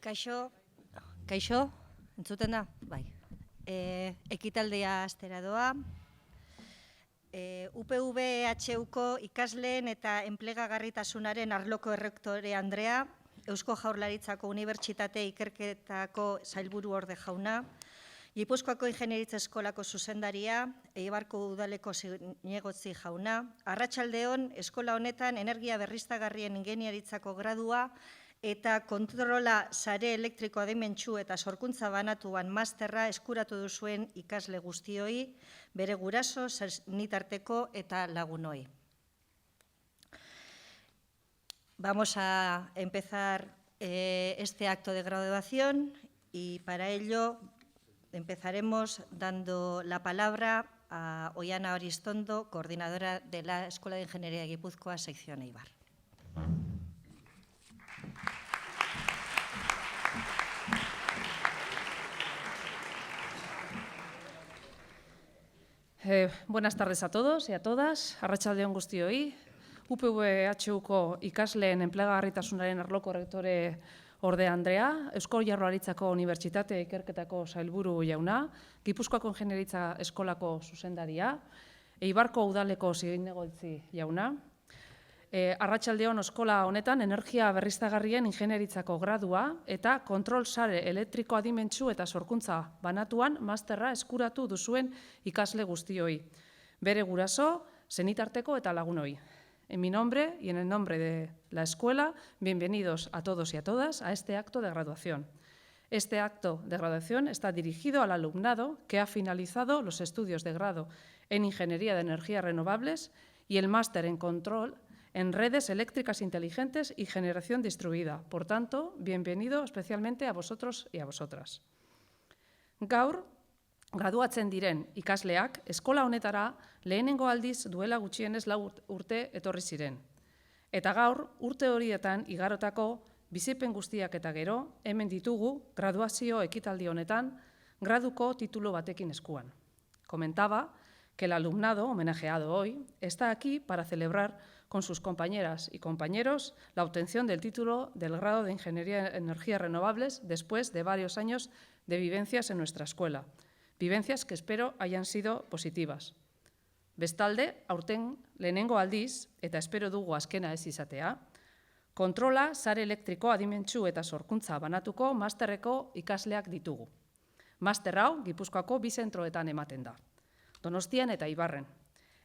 Kaixo, entzuten da? Bai. Ekitaldea astera doa. UPV-HUko ikasleen eta enplegagarritasunaren arloko errektore Andrea, Eusko Jaurlaritzako Unibertsitate Ikerketako sailburuorde jauna, Gipuzkoako Ingenieritza Eskolako zuzendaria, Eibarko Udaleko zinegotzi jauna, arratsaldeon eskola honetan energia berriztagarrien ingeniaritzako gradua eta kontrola sare elektriko adimentsu eta sorkuntza banatuan masterra eskuratu duzuen ikasle guztioi, bere guraso, senitarteko eta lagunoi. Vamos a empezar este acto de graduación y para ello empezaremos dando la palabra a Oiana Aristondo, coordinadora de la Escuela de Ingeniería de Guipúzcoa, sección Eibar. Buenas tardes a todos y a todas. Arratsaldeon guztioi. UPV-HUko ikasleen enplegagarritasunaren arloko errektore orde Andrea, Eusko Jaurlaritzako Unibertsitate Ikerketako sailburu jauna, Gipuzkoako Ingenieritza Eskolako zuzendaria, Eibarko Udaleko zinegotzi jauna. Arratsaldeon eskola honetan energia berriztagarrien ingeniaritzako gradua eta kontrol sare elektriko adimentsu eta sorkuntza banatuan masterra eskuratu duzuen ikasle guztioi. Bere guraso, senitarteko eta lagunoi. En mi nombre y en el nombre de la escuela, bienvenidos a todos y a todas a este acto de graduación. Este acto de graduación está dirigido al alumnado que ha finalizado los estudios de grado en Ingeniería de Energías Renovables y el máster en Control en Redes Eléctricas Inteligentes y Generación Distribuida. Por tanto, bienvenido especialmente a vosotros y a vosotras. Gaur, graduatzen diren ikasleak eskola honetara lehenengo aldiz duela gutxienez 4 urte etorri ziren. Eta gaur, urte horietan igarotako bizipen guztiak eta gero, hemen ditugu graduazio ekitaldi honetan graduko titulu batekin eskuan. Comentaba que el alumnado homenajeado hoy está aquí para celebrar con sus compañeras y compañeros la obtención del título del grado de Ingeniería en Energías Renovables después de varios años de vivencias en nuestra escuela. Vivencias que espero hayan sido positivas. Bestalde, aurten lehenengo aldiz, eta espero dugu azkena ez izatea, kontrola sare elektriko adimentsu eta sorkuntza banatuko masterreko ikasleak ditugu. Master hau Gipuzkoako 2 zentroetan ematen da, Donostian eta Eibarren.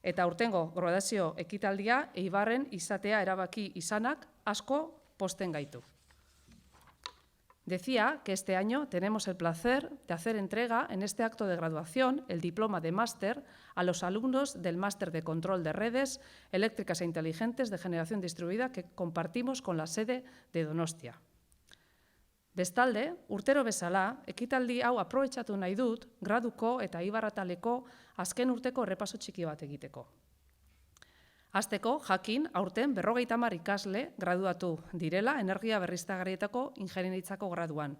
Eta aurtengo graduazio ekitaldia Eibarren izatea erabaki izanak asko pozten gaitu. Decía que este año tenemos el placer de hacer entrega en este acto de graduación el diploma de máster a los alumnos del máster de control de redes eléctricas e inteligentes de generación distribuida que compartimos con la sede de Donostia. Bestalde, urtero bezala, ekitaldi hau aprobetxatu nahi dut graduko eta Eibar-ataleko azken urteko errepaso txiki bat egiteko. Hasteko, jakin, aurten 50 ikasle graduatu direla energia berriztagarrietako ingeniaritzako graduan.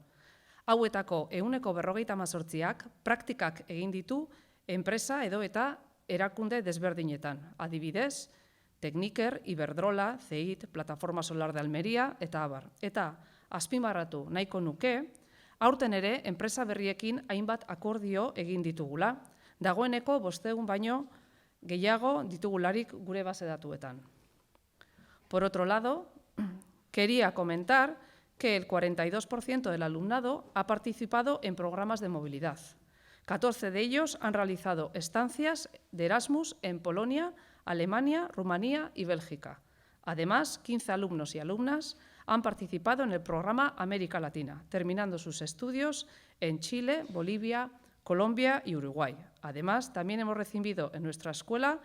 Hauetako 158ak praktikak egin ditu enpresa edo eta erakunde desberdinetan. Adibidez, Tekniker, Iberdrola, CEIT, Plataforma Solar de Almería eta abar. Eta azpimarratu nahiko nuke, aurten ere enpresa berriekin hainbat akordio egin ditugula. Dagoeneko 500 baino gehiago ditugularik gure base datuetan. Por otro lado, quería comentar que el 42% del alumnado ha participado en programas de movilidad. 14 de ellos han realizado estancias de Erasmus en Polonia, Alemania, Rumanía y Bélgica. Además, 15 alumnos y alumnas han participado en el programa América Latina, terminando sus estudios en Chile, Bolivia, Colombia y Uruguay. Además, también hemos recibido en nuestra escuela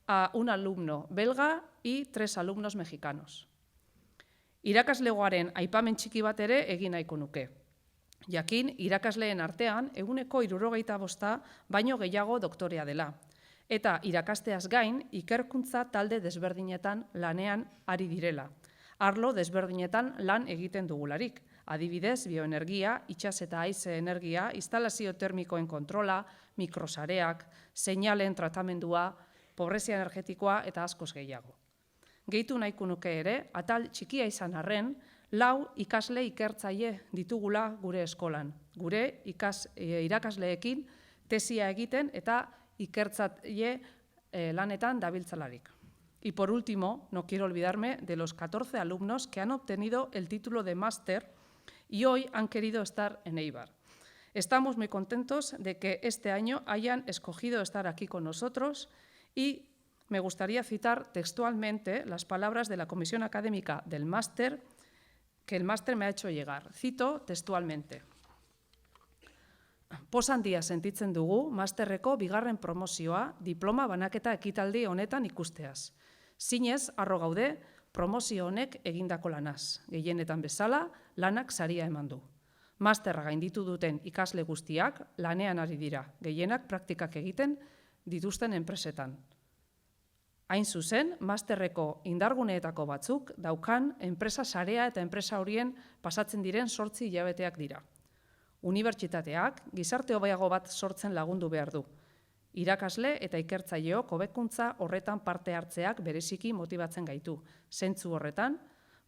a un alumno belga y 3 alumnos mexicanos. Irakaslegoaren aipamen txiki bat ere egin nahiko nuke. Jakin, irakasleen artean 75 baino gehiago doktorea dela. Eta irakasteaz gain, ikerkuntza talde desberdinetan lanean ari direla. Arlo desberdinetan lan egiten dugularik. Adibidez, bioenergia, itsas eta haize energia, instalazio termikoen kontrola, mikrosareak, seinalen tratamendua, pobrezia energetikoa eta askoz gehiago. Gehitu nahiko nuke ere, atal txikia izan arren, ikasle ikertzaile ditugula gure eskolan. Gure irakasleekin tesia egiten eta ikertzaile lanetan dabiltzalarik. Y por último, no quiero olvidarme de los 14 alumnos que han obtenido el título de máster y hoy han querido estar en Eibar. Estamos muy contentos de que este año hayan escogido estar aquí con nosotros y me gustaría citar textualmente las palabras de la Comisión Académica del Máster que el máster me ha hecho llegar. Cito textualmente. Poz handia sentitzen dugu masterreko bigarren promozioa diploma banaketa ekitaldi honetan ikusteaz. Zinez, harro gaude, promozio honek egindako lanaz. Gehienetan bezala, lanak saria eman du. Masterra gainditu duten ikasle guztiak lanean ari dira, gehienak praktikak egiten dituzten enpresetan. Hain zuzen, masterreko indarguneetako batzuk daukan enpresa sarea eta enpresa horien pasatzen diren 8 hilabeteak dira. Unibertsitateak gizarte hobeago bat sortzen lagundu behar du. Irakasle eta ikertzaileok hobekuntza horretan parte hartzeak bereziki motibatzen gaitu. Zentzu horretan,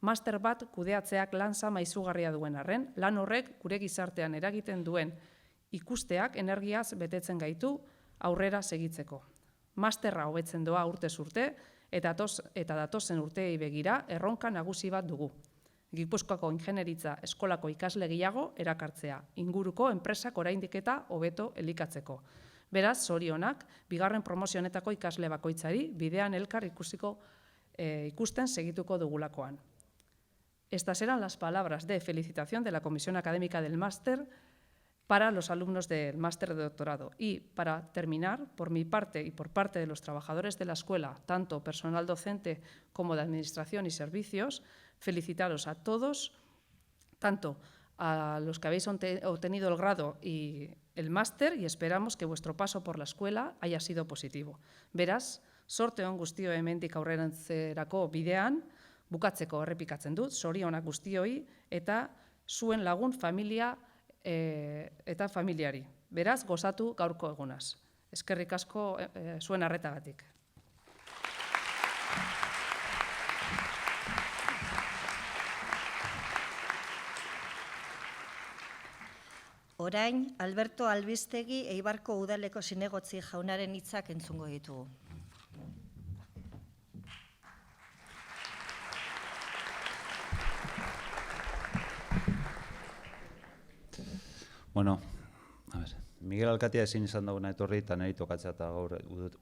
master bat kudeatzeak lan zama izugarria duen arren, lan horrek gure gizartean eragiten duen ikusteak energiaz betetzen gaitu aurrera segitzeko. Masterra hobetzen doa urtez urte eta datozen urteei begira erronka nagusi bat dugu. Gipuzkoako ingenieritza eskolako ikasle gehiago erakartzea, inguruko enpresak oraindik eta hobeto elikatzeko. Beraz, zorionak, bigarren promozionetako ikasle bakoitzari bidean elkar ikusten segituko dugulakoan. Estas eran las palabras de felicitación de la Comisión Académica del Máster para los alumnos del máster de doctorado. Y para terminar, por mi parte y por parte de los trabajadores de la escuela, tanto personal docente como de administración y servicios, felicitaros a todos, tanto a los que habéis obtenido el grado y el máster, y esperamos que vuestro paso por la escuela haya sido positivo. Beraz, zorte on guztio hemendik aurrerantzerako bidean, bukatzeko errepikatzen dut, zorionak guztioi eta zuen lagun familia eta familiari. Beraz, gozatu gaurko egunaz. Eskerrik asko zuen arretagatik. Orain, Alberto Albistegi Eibarko Udaleko zinegotzi jaunaren hitzak entzungo ditugu. Bueno, a ver, Miguel Alkatia ezin izan da una etorri eta niri tokatzea eta gaur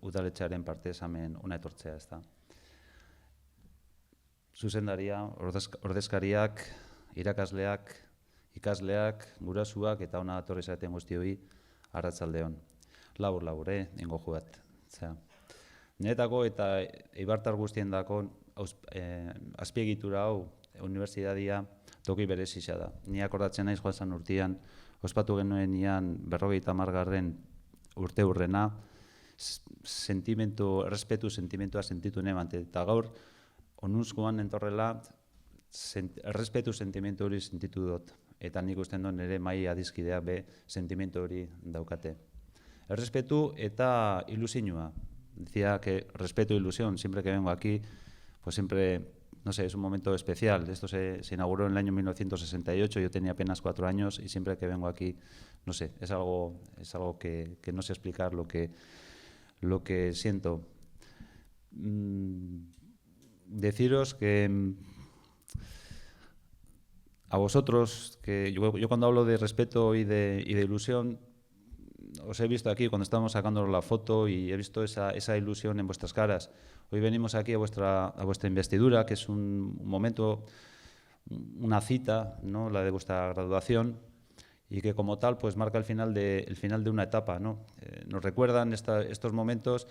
udaletxearen parte esamen una etortzea, ez da. Zuzendaria, ordezkariak, irakasleak, ikasleak, gurasuak eta ona datorri zaten guztioi arratsaldeon. Labur, ingo jugat. Niretako eta eibartar guztien dako azpiegitura hau unibertsitatea toki berezia da. Ni akordatzen naiz joan zan urtean, ospatu genuen ian 50. urte hurrena, errespetu sentimentua sentitu neban, eta gaur, onuzkoan entorrela, errespetu sentimentu hori sentitu dut, eta nik usten duen ere mai adizkidea be sentimentu hori daukate. Errespetu eta ilusioa. Decía que respeto e ilusión, siempre que vengo aquí, pues siempre, no sé, es un momento especial. Esto se inauguró en el año 1968, yo tenía apenas 4 años y siempre que vengo aquí, no sé, es algo que no sé explicar lo que siento. Deciros que a vosotros, que yo cuando hablo de respeto y de ilusión, os he visto aquí cuando estábamos sacando la foto y he visto esa ilusión en vuestras caras. Hoy venimos aquí a vuestra investidura, que es un momento, una cita, ¿no? La de vuestra graduación, y que como tal pues marca el final de una etapa, ¿no? Nos recuerdan estos momentos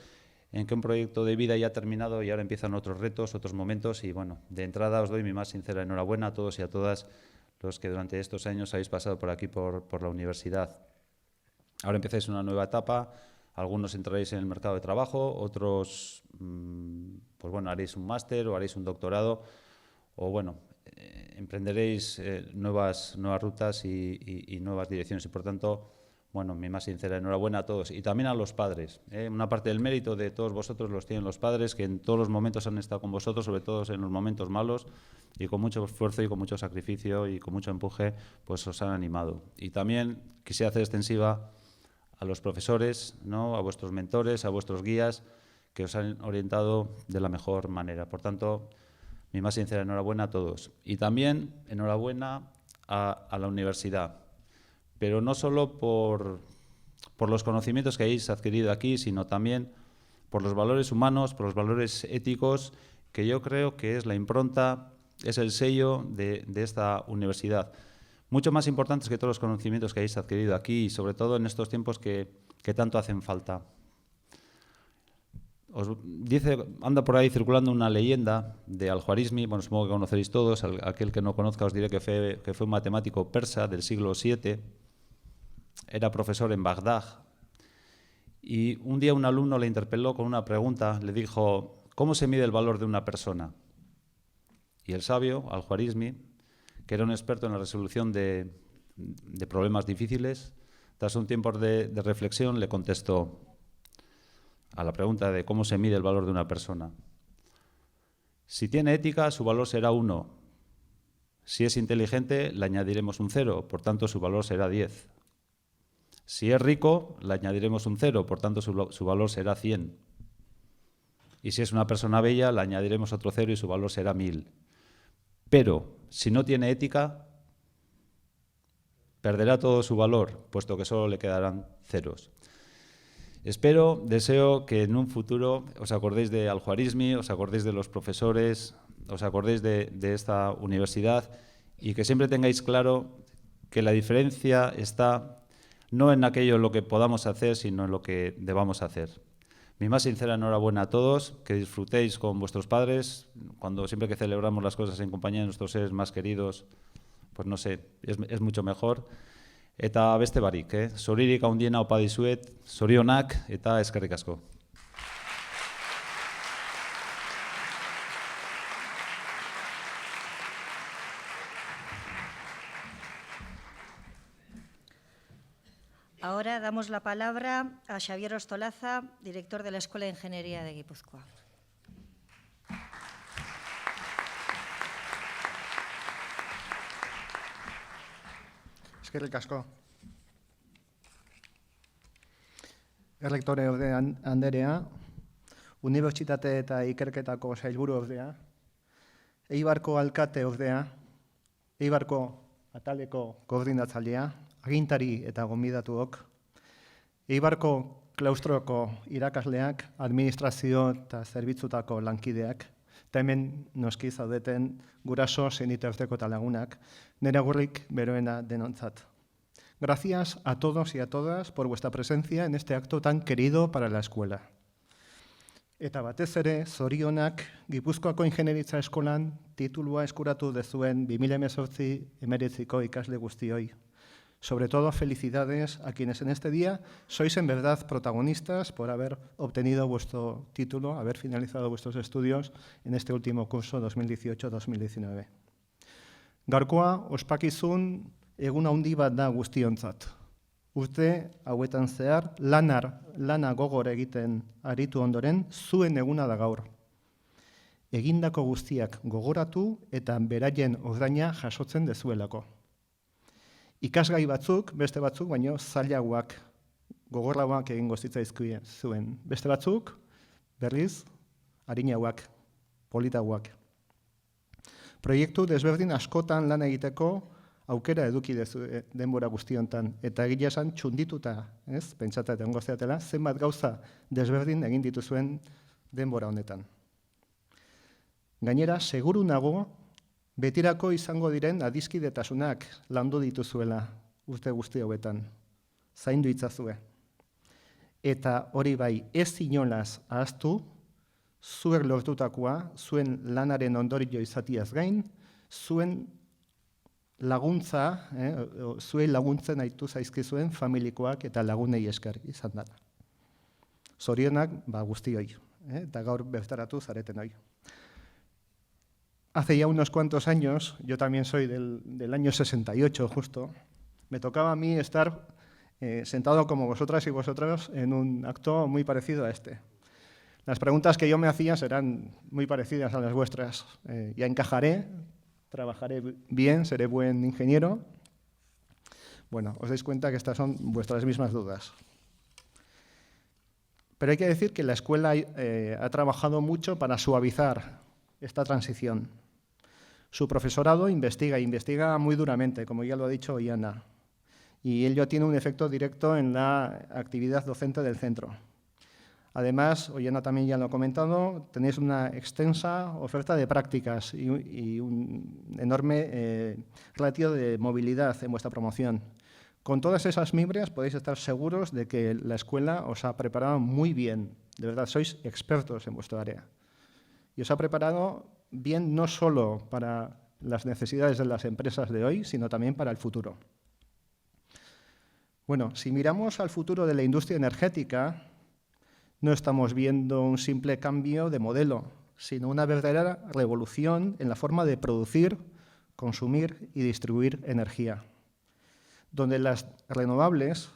en que un proyecto de vida ya ha terminado y ahora empiezan otros retos, otros momentos, y bueno, de entrada os doy mi más sincera enhorabuena a todos y a todas los que durante estos años habéis pasado por aquí, por la universidad. Ahora empezáis una nueva etapa, algunos entraréis en el mercado de trabajo, otros pues bueno, haréis un máster o haréis un doctorado, o bueno, emprenderéis nuevas rutas y nuevas direcciones, y por tanto bueno, mi más sincera enhorabuena a todos y también a los padres. Una parte del mérito de todos vosotros los tienen los padres, que en todos los momentos han estado con vosotros, sobre todo en los momentos malos, y con mucho esfuerzo y con mucho sacrificio y con mucho empuje, pues os han animado. Y también quisiera hacer extensiva a los profesores, ¿no?, a vuestros mentores, a vuestros guías, que os han orientado de la mejor manera. Por tanto, mi más sincera enhorabuena a todos. Y también enhorabuena a la universidad, pero no solo por los conocimientos que hayáis adquirido aquí, sino también por los valores humanos, por los valores éticos, que yo creo que es la impronta, es el sello de esta universidad. Mucho más importantes que todos los conocimientos que hayáis adquirido aquí, y sobre todo en estos tiempos que tanto hacen falta. Anda por ahí circulando una leyenda de Al-Khwarizmi, bueno, supongo que conoceréis todos, aquel que no conozca os diré que fue un matemático persa del siglo VII, era profesor en Bagdad, y un día un alumno le interpeló con una pregunta, le dijo, ¿cómo se mide el valor de una persona? Y el sabio, Al-Khwarizmi, que era un experto en la resolución de problemas difíciles, tras un tiempo de reflexión le contestó a la pregunta de cómo se mide el valor de una persona. Si tiene ética, su valor será 1. Si es inteligente, le añadiremos un 0, por tanto su valor será 10. Si es rico, le añadiremos un 0, por tanto su valor será 100. Y si es una persona bella, le añadiremos otro 0 y su valor será 1000. Pero si no tiene ética, perderá todo su valor, puesto que solo le quedarán ceros. Deseo que en un futuro os acordéis de Al-Khwarizmi, os acordéis de los profesores, os acordéis de esta universidad y que siempre tengáis claro que la diferencia está no en aquello en lo que podamos hacer, sino en lo que debamos hacer. Mi más sincera enhorabuena a todos, que disfrutéis con vuestros padres, siempre que celebramos las cosas en compañía de nuestros seres más queridos, pues no sé, es mucho mejor. Eta beste barik, zoririk handiena opa dizuet, zorionak eta eskerrik asko. Ahora damos la palabra a Xavier Ostolaza, director de la Escuela de Ingeniería de Guipúzcoa. Eskerrik asko. Errektore orde anderea, Unibertsitate eta Ikerketako sailburu ordea, Eibarko alkate ordea, Eibarko ataleko koordinatzailea, agintari eta gonbidatuok, Eibarko klaustroko irakasleak, administrazio eta zerbitzutako lankideak, eta hemen noski zaudeten guraso, senitarteko eta lagunak, nire agurrik beroena denontzat. Gracias a todos y a todas por vuestra presencia en este acto tan querido para la escuela. Eta batez ere, zorionak Gipuzkoako Ingenieritza Eskolan titulua eskuratu dezuen 2018-19ko ikasle guztioi. Sobre todo, felicidades a quienes en este día sois en verdad protagonistas por haber obtenido vuestro título, haber finalizado vuestros estudios en este último curso 2018-2019. Gaurkoa, ospakizun egun handi bat da guztiontzat. Urte hauetan zehar, lana gogor egiten aritu ondoren, zuen eguna da gaur. Egindako guztiak gogoratu eta beraien ordaina jasotzen dezuelako. Ikasgai batzuk, beste batzuk, baino zailagoak, gogorrauak egingo zitzaizkien zuen. Beste batzuk, berriz, arinagoak, politagoak. Proiektu desberdin askotan lan egiteko aukera eduki dezu denbora guztiontan, eta egia esan txundituta, pentsata eta ongo zeatela, zenbat gauza desberdin egin dituzuen denbora honetan. Gainera, seguru nago, betirako izango diren adiskidetasunak landu dituzuela urte guzti hauetan, zaindu itzazue. Eta hori bai, ez inolaz ahaztu, zuek lortutakoa, zuen lanaren ondorio izatiaz gain, zuen laguntza, zuei laguntzen aitu zaizkizuen familikoak eta lagunei esker izan da. Zorionak guztioi, eta gaur bertaratu zareten hoi. Hace ya unos cuantos años, yo también soy del año 68 justo, me tocaba a mí estar sentado como vosotras y vosotros en un acto muy parecido a este. Las preguntas que yo me hacía serán muy parecidas a las vuestras. Ya encajaré, trabajaré bien, seré buen ingeniero. Bueno, os dais cuenta que estas son vuestras mismas dudas. Pero hay que decir que la escuela ha trabajado mucho para suavizar esta transición. Su profesorado investiga muy duramente, como ya lo ha dicho Oihana, y ello tiene un efecto directo en la actividad docente del centro. Además, Oihana también ya lo ha comentado, tenéis una extensa oferta de prácticas y un enorme ratio de movilidad en vuestra promoción. Con todas esas mimbres podéis estar seguros de que la escuela os ha preparado muy bien. De verdad, sois expertos en vuestra área. Y os ha preparado bien no solo para las necesidades de las empresas de hoy, sino también para el futuro. Bueno, si miramos al futuro de la industria energética, no estamos viendo un simple cambio de modelo, sino una verdadera revolución en la forma de producir, consumir y distribuir energía, donde las renovables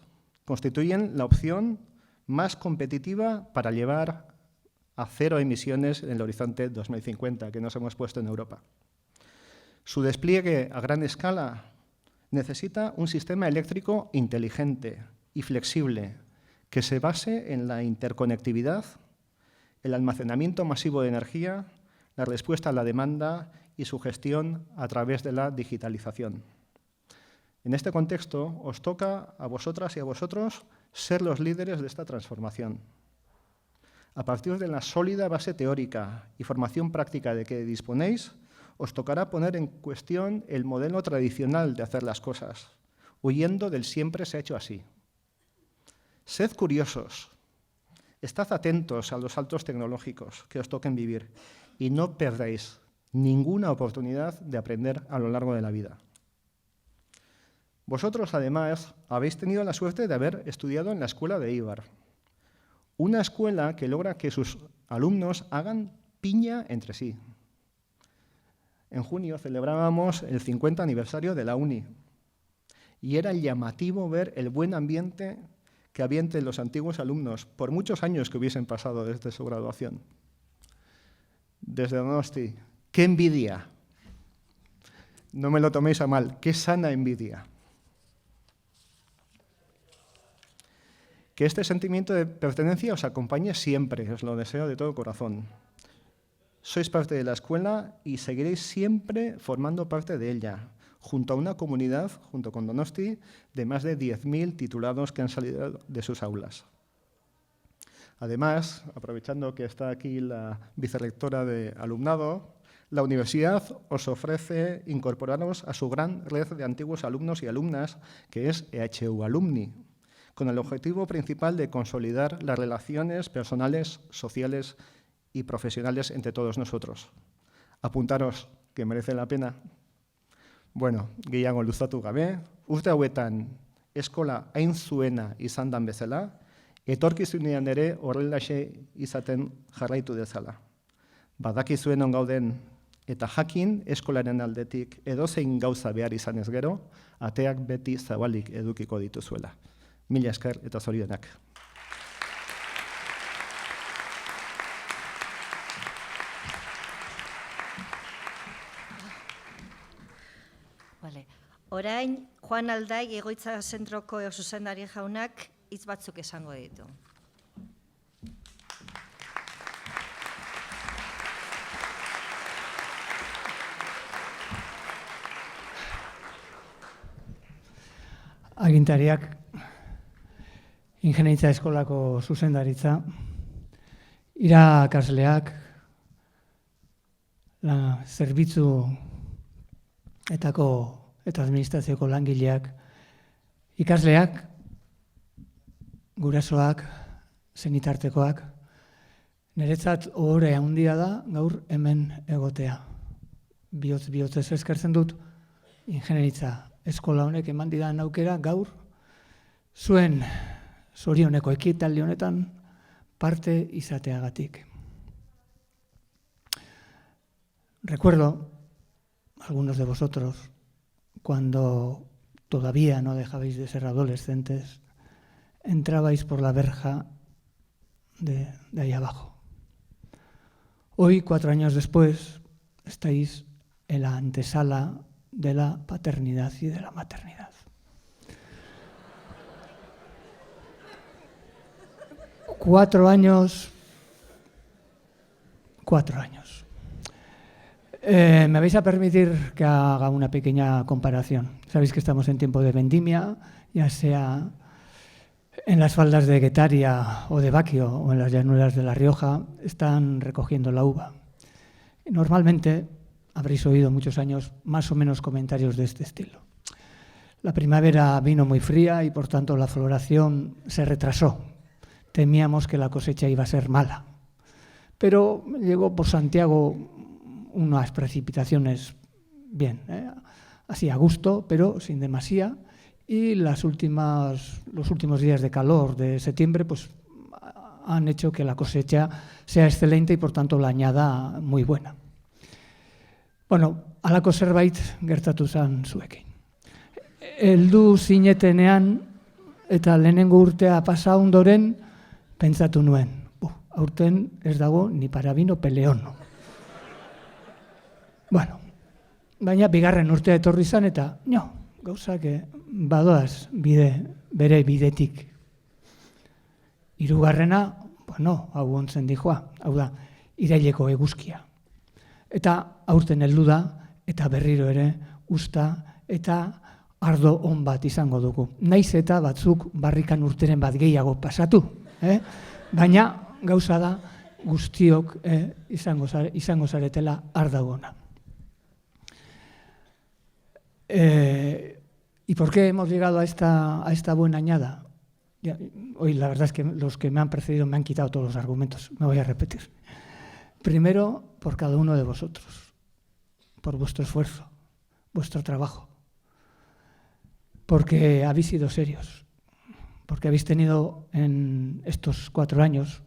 constituyen la opción más competitiva para llevar a cero emisiones en el horizonte 2050 que nos hemos puesto en Europa. Su despliegue a gran escala necesita un sistema eléctrico inteligente y flexible que se base en la interconectividad, el almacenamiento masivo de energía, la respuesta a la demanda y su gestión a través de la digitalización. En este contexto, os toca a vosotras y a vosotros ser los líderes de esta transformación. A partir de la sólida base teórica y formación práctica de que disponéis, os tocará poner en cuestión el modelo tradicional de hacer las cosas, huyendo del siempre se ha hecho así. Sed curiosos, estad atentos a los saltos tecnológicos que os toquen vivir y no perdáis ninguna oportunidad de aprender a lo largo de la vida. Vosotros, además, habéis tenido la suerte de haber estudiado en la escuela de Eibar, una escuela que logra que sus alumnos hagan piña entre sí. En junio celebrábamos el 50 aniversario de la UNI y era llamativo ver el buen ambiente que había entre los antiguos alumnos, por muchos años que hubiesen pasado desde su graduación. Desde Donosti, ¡qué envidia! No me lo toméis a mal, ¡qué sana envidia! Que este sentimiento de pertenencia os acompañe siempre, os lo deseo de todo corazón. Sois parte de la escuela y seguiréis siempre formando parte de ella, junto a una comunidad, junto con Donosti, de más de 10.000 titulados que han salido de sus aulas. Además, aprovechando que está aquí la vicerrectora de alumnado, la universidad os ofrece incorporaros a su gran red de antiguos alumnos y alumnas, que es EHU Alumni, con el objetivo principal de consolidar las relaciones personales, sociales y profesionales entre todos nosotros. Apuntaros, que merece la pena. Bueno, gehiago luzatu gabe, urte hauetan eskola hain zuena izan dan bezala, etorkizunean ere horrelaxe izaten jarraitu dezala. Badakizuen on gauden eta jakin eskolaren aldetik edozein gauza behar izanez gero, ateak beti zabalik edukiko dituzuela. Mila esker eta zorionak. Vale. Orain, Juan Aldai egoitza zentroko zuzendari jaunak hitz batzuk esango ditu. Agintariak, ingeniaritza eskolako zuzendaritza, irakasleak, zerbitzu eta administrazioko langileak, ikasleak, gurasoak, senitartekoak, niretzat ohore handia da gaur hemen egotea. Bihotz-bihotzez eskertzen dut ingeniaritza eskola honek eman didan aukera gaur zuen zorioneko ekitaldi honetan parte izateagatik. Recuerdo, algunos de vosotros, cuando todavía no dejabais de ser adolescentes, entrabais por la verja de ahí abajo. Hoy, 4 años después, estáis en la antesala de la paternidad y de la maternidad. 4 años. 4 años. Me vais a permitir que haga una pequeña comparación. Sabéis que estamos en tiempo de vendimia, ya sea en las faldas de Guetaria o de Baquio o en las llanuras de La Rioja, están recogiendo la uva. Normalmente habréis oído muchos años más o menos comentarios de este estilo. La primavera vino muy fría y por tanto la floración se retrasó. Temíamos que la cosecha iba a ser mala. Pero llegó por Santiago unas precipitaciones bien, así a gusto, pero sin demasía. Y los últimos días de calor de septiembre pues, han hecho que la cosecha sea excelente y por tanto la añada muy buena. Bueno, halako zerbait gertatu zen zuekin. Heldu zinetenean eta lehenengo urtea pasa ondoren pentsatu nuen, aurten ez dago ni para vino peleón. Bueno, baina bigarren urtea etorri zen eta gauzak badoaz bere bidetik. Hirugarrena, hau ontzen dijoa, hau da, iraileko eguzkia. Eta aurten heldu da, eta berriro ere, usta eta ardo on bat izango dugu. Naiz eta batzuk barrikan urteren bat gehiago pasatu. Baina gauza da guztiok izango zaretela ardagona. ¿Y por qué hemos llegado a esta buena añada? Hoy la verdad es que los que me han precedido me han quitado todos los argumentos, me voy a repetir. Primero, por cada uno de vosotros, por vuestro esfuerzo, vuestro trabajo, porque habéis sido serios, porque habéis tenido en estos 4 años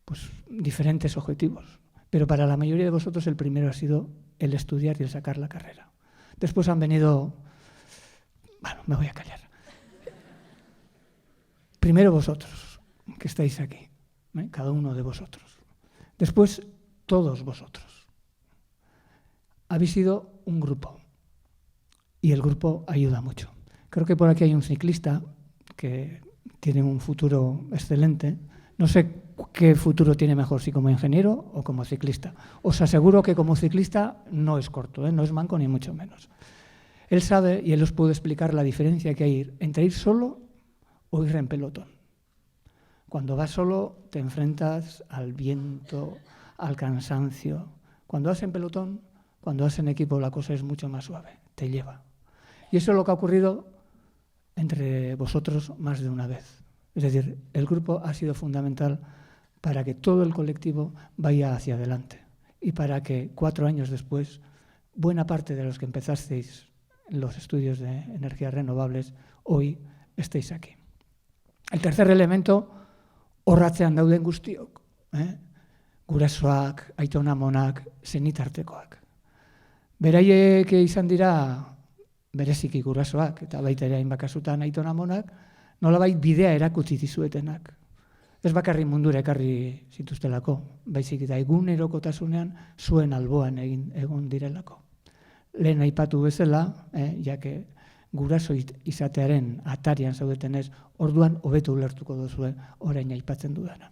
pues, diferentes objetivos, pero para la mayoría de vosotros el primero ha sido el estudiar y el sacar la carrera. Después han venido... Bueno, me voy a callar. Primero vosotros, que estáis aquí, cada uno de vosotros. Después, todos vosotros. Habéis sido un grupo y el grupo ayuda mucho. Creo que por aquí hay un ciclista que tiene un futuro excelente. No sé qué futuro tiene mejor, si como ingeniero o como ciclista. Os aseguro que como ciclista no es corto, no es manco ni mucho menos. Él sabe y él os puede explicar la diferencia que hay entre ir solo o ir en pelotón. Cuando vas solo te enfrentas al viento, al cansancio. Cuando vas en pelotón, cuando vas en equipo, la cosa es mucho más suave, te lleva. Y eso es lo que ha ocurrido entre vosotros más de una vez. Es decir, el grupo ha sido fundamental para que todo el colectivo vaya hacia adelante y para que 4 años después, buena parte de los que empezasteis los estudios de energías renovables, hoy estéis aquí. El tercer elemento, horratzean dauden guztiok. Gurasoak, aitona-amonak, senitartekoak. Beraiek izan dira bereziki gurasoak, eta baita ere hainbat kasutan aitona-amonak, nolabait bidea erakutsi dizuetenak. Ez bakarri mundura ekarri zituztelako, baizik eta egunerokotasunean zuen alboan egon direlako. Lehen aipatu bezala, jake guraso izatearen atarian zaudetenez, orduan hobeto ulertuko duzue orain aipatzen dudana.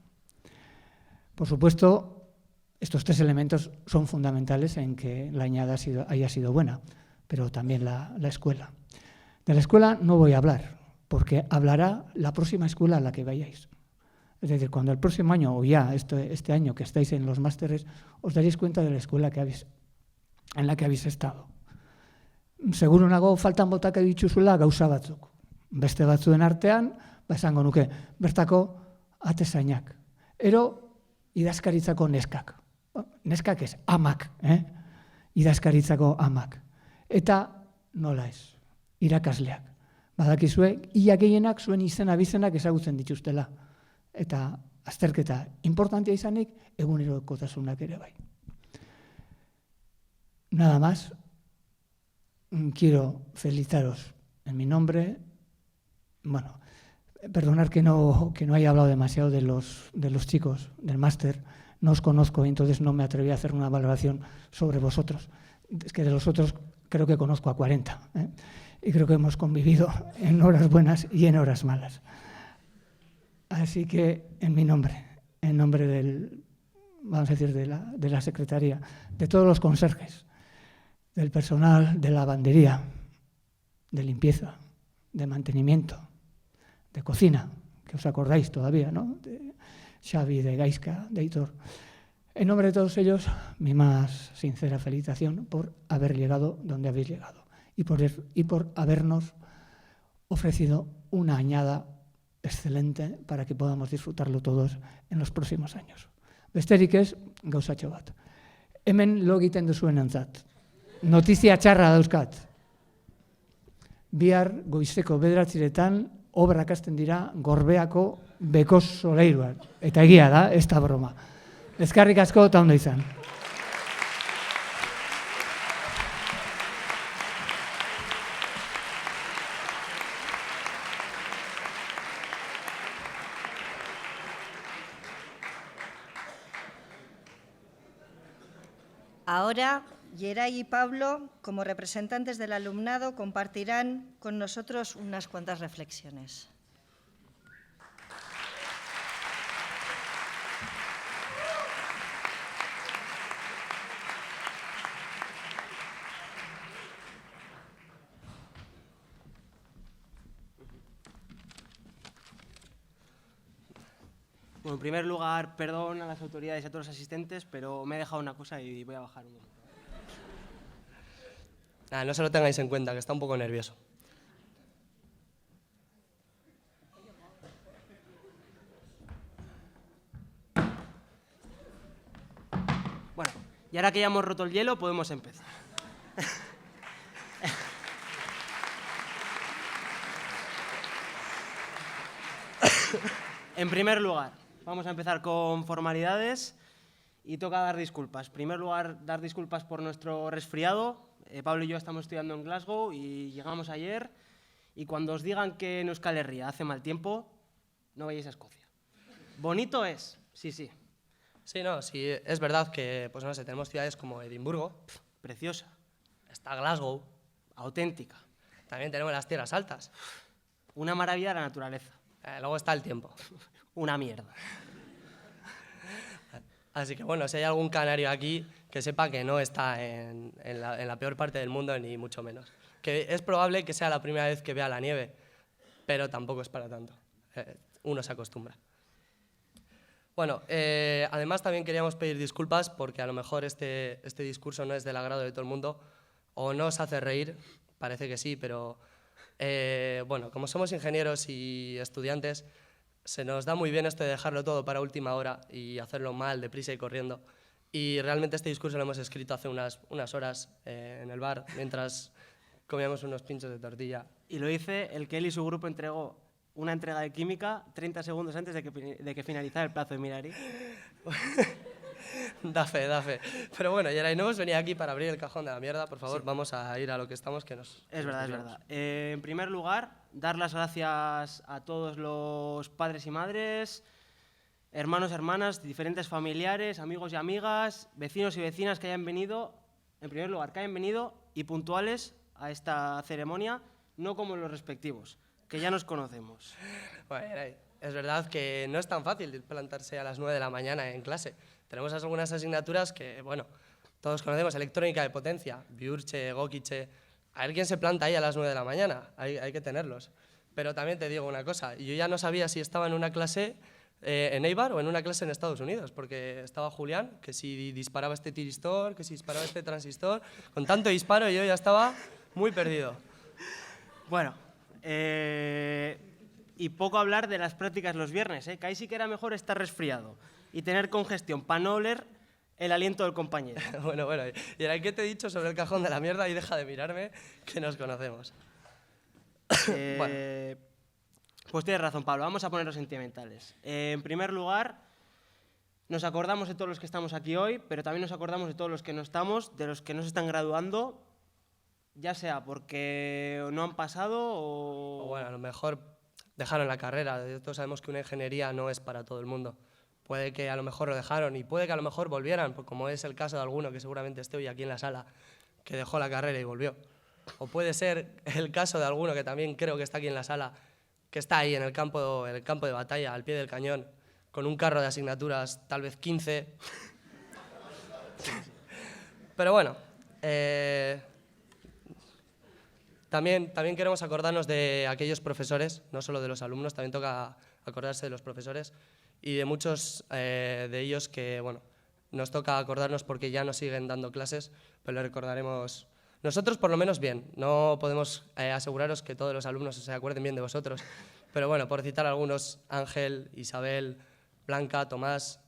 Por supuesto, estos 3 elementos son fundamentales en que la añada haya sido buena, pero también la escuela. De la escuela no voy a hablar, porque hablará la próxima escuela a la que vayáis. Es decir, cuando el próximo año, o ya este año que estáis en los másteres, os daréis cuenta de la escuela en la que habéis estado. Seguro nago faltan botak dituzula gauza batzuk. Beste batzuen artean, esango nuke, bertako atezainak. Ero, idazkaritzako neskak. Neskak ez, amak. Idazkaritzako amak. Eta nola ez, irakasleak. Badakizue, ia gehienak zuen izena bizenak ezagutzen dituztela. Eta azterketa importantea izanik, egunerokotasunak ere bai. Nada más. Quiero felicitaros en mi nombre, Perdonar que no haya hablado demasiado de los chicos del máster. No os conozco y entonces no me atreví a hacer una valoración sobre vosotros. Es que de los otros creo que conozco a 40, ¿eh? Y creo que hemos convivido en horas buenas y en horas malas. Así que en mi nombre, en nombre del, vamos a decir, de la secretaría, de todos los conserjes, del personal de lavandería, de limpieza, de mantenimiento, de cocina, que os acordáis todavía, ¿no? De Xavi, de Gaisca, de Hitor. En nombre de todos ellos, mi más sincera felicitación por haber llegado donde habéis llegado y por habernos ofrecido una añada excelente para que podamos disfrutarlo todos en los próximos años. Besterik ez, gauzatxo bat. Hemen lo egiten duzuenentzat. Notizia txarra dauzkat. Bihar goizeko 9:00 obrak hasten dira Gorbeako beko solairuan. Eta egia da, ez da broma. Eskerrik asko eta ondo izan. Ahora, Yeray y Pablo, como representantes del alumnado, compartirán con nosotros unas cuantas reflexiones. Bueno, en primer lugar, perdón a las autoridades y a todos los asistentes, pero me he dejado una cosa y voy a bajar un momento. Nada, no se lo tengáis en cuenta, que está un poco nervioso. Bueno, y ahora que ya hemos roto el hielo, podemos empezar. En primer lugar, vamos a empezar con formalidades y toca dar disculpas. En primer lugar, dar disculpas por nuestro resfriado. Pablo y yo estamos estudiando en Glasgow y llegamos ayer, y cuando os digan que en Euskal Herria hace mal tiempo, no vayáis a Escocia. Bonito es, sí, sí. Sí, no, sí, es verdad que, pues no sé, tenemos ciudades como Edimburgo, Preciosa, está Glasgow, auténtica, también tenemos las tierras altas, una maravilla de la naturaleza, luego está el tiempo. una mierda. Así que bueno, si hay algún canario aquí, que sepa que no está en la peor parte del mundo, ni mucho menos. Que es probable que sea la primera vez que vea la nieve, pero tampoco es para tanto. Uno se acostumbra. Bueno, además también queríamos pedir disculpas porque a lo mejor este discurso no es del agrado de todo el mundo o no os hace reír, parece que sí, pero bueno, como somos ingenieros y estudiantes, se nos da muy bien esto de dejarlo todo para última hora y hacerlo mal, deprisa y corriendo. Y realmente este discurso lo hemos escrito hace unas horas en el bar, mientras comíamos unos pinchos de tortilla. Y lo dice el que él y su grupo entregó una entrega de química 30 segundos antes de que finalizara el plazo de Mirari. Da fe, da fe. Pero bueno, Yeray, no hemos venido aquí para abrir el cajón de la mierda. Por favor, sí, vamos a ir a lo que estamos, que nos... Es verdad, es verdad. En primer lugar, dar las gracias a todos los padres y madres, hermanos, hermanas, diferentes familiares, amigos y amigas, vecinos y vecinas que hayan venido, en primer lugar, que hayan venido y puntuales a esta ceremonia, no como los respectivos, que ya nos conocemos. Bueno, Yeray, es verdad que no es tan fácil plantarse a las 9 de la mañana en clase. Tenemos algunas asignaturas que, bueno, todos conocemos, electrónica de potencia, Biurche, Gokiche. A ver quién se planta ahí a las 9 de la mañana, hay que tenerlos. Pero también te digo una cosa, yo ya no sabía si estaba en una clase en Eibar o en una clase en Estados Unidos, porque estaba Julián, que si disparaba este tiristor, que si disparaba este transistor. Con tanto disparo yo ya estaba muy perdido. Bueno, y poco hablar de las prácticas los viernes, que ahí sí que era mejor estar resfriado y tener congestión para no oler el aliento del compañero. Bueno, y ahora ¿qué te he dicho sobre el cajón de la mierda? Y deja de mirarme, que nos conocemos. Bueno. Pues tienes razón, Pablo, vamos a ponernos sentimentales. En primer lugar, nos acordamos de todos los que estamos aquí hoy, pero también nos acordamos de todos los que no estamos, de los que no se están graduando, ya sea porque no han pasado o... O bueno, a lo mejor dejaron la carrera. Todos sabemos que una ingeniería no es para todo el mundo. Puede que a lo mejor lo dejaron y puede que a lo mejor volvieran, pues como es el caso de alguno que seguramente esté hoy aquí en la sala, que dejó la carrera y volvió. O puede ser el caso de alguno que también creo que está aquí en la sala, que está ahí en el campo de batalla, al pie del cañón, con un carro de asignaturas, tal vez 15. Pero bueno, también queremos acordarnos de aquellos profesores, no solo de los alumnos, también toca acordarse de los profesores y de muchos de ellos que, bueno, nos toca acordarnos porque ya nos siguen dando clases, pero lo recordaremos nosotros por lo menos bien. No podemos aseguraros que todos los alumnos se acuerden bien de vosotros, pero bueno, por citar algunos, Ángel, Isabel, Blanca, Tomás,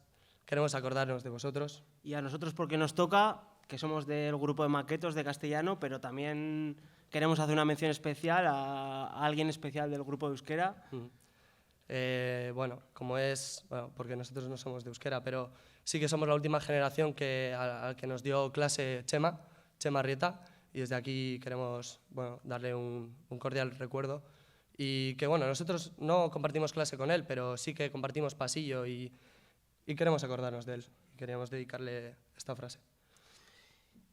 queremos acordarnos de vosotros. Y a nosotros porque nos toca, que somos del grupo de maquetos de castellano, pero también queremos hacer una mención especial a alguien especial del grupo de euskera. Bueno, porque nosotros no somos de euskera, pero sí que somos la última generación al que nos dio clase Chema Rieta, y desde aquí queremos darle un cordial recuerdo. Y que bueno, nosotros no compartimos clase con él, pero sí que compartimos pasillo y queremos acordarnos de él. Queríamos dedicarle esta frase.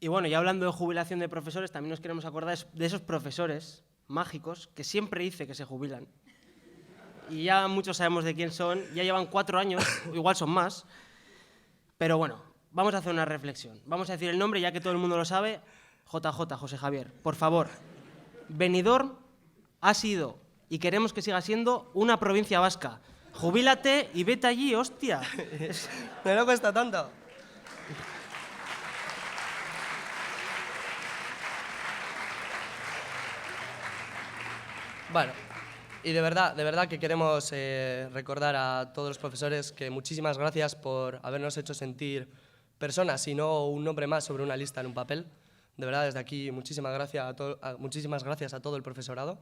Y bueno, ya hablando de jubilación de profesores, también nos queremos acordar de esos profesores mágicos que siempre dice que se jubilan. Y ya muchos sabemos de quién son, ya llevan 4 años, igual son más. Pero bueno, vamos a hacer una reflexión. Vamos a decir el nombre, ya que todo el mundo lo sabe. JJ, José Javier, por favor. Benidorm ha sido, y queremos que siga siendo, una provincia vasca. Jubílate y vete allí, hostia. ¿No le cuesta tanto? Bueno, y de verdad que queremos recordar a todos los profesores que muchísimas gracias por habernos hecho sentir personas y no un nombre más sobre una lista en un papel. De verdad, desde aquí, muchísimas gracias a todo el profesorado.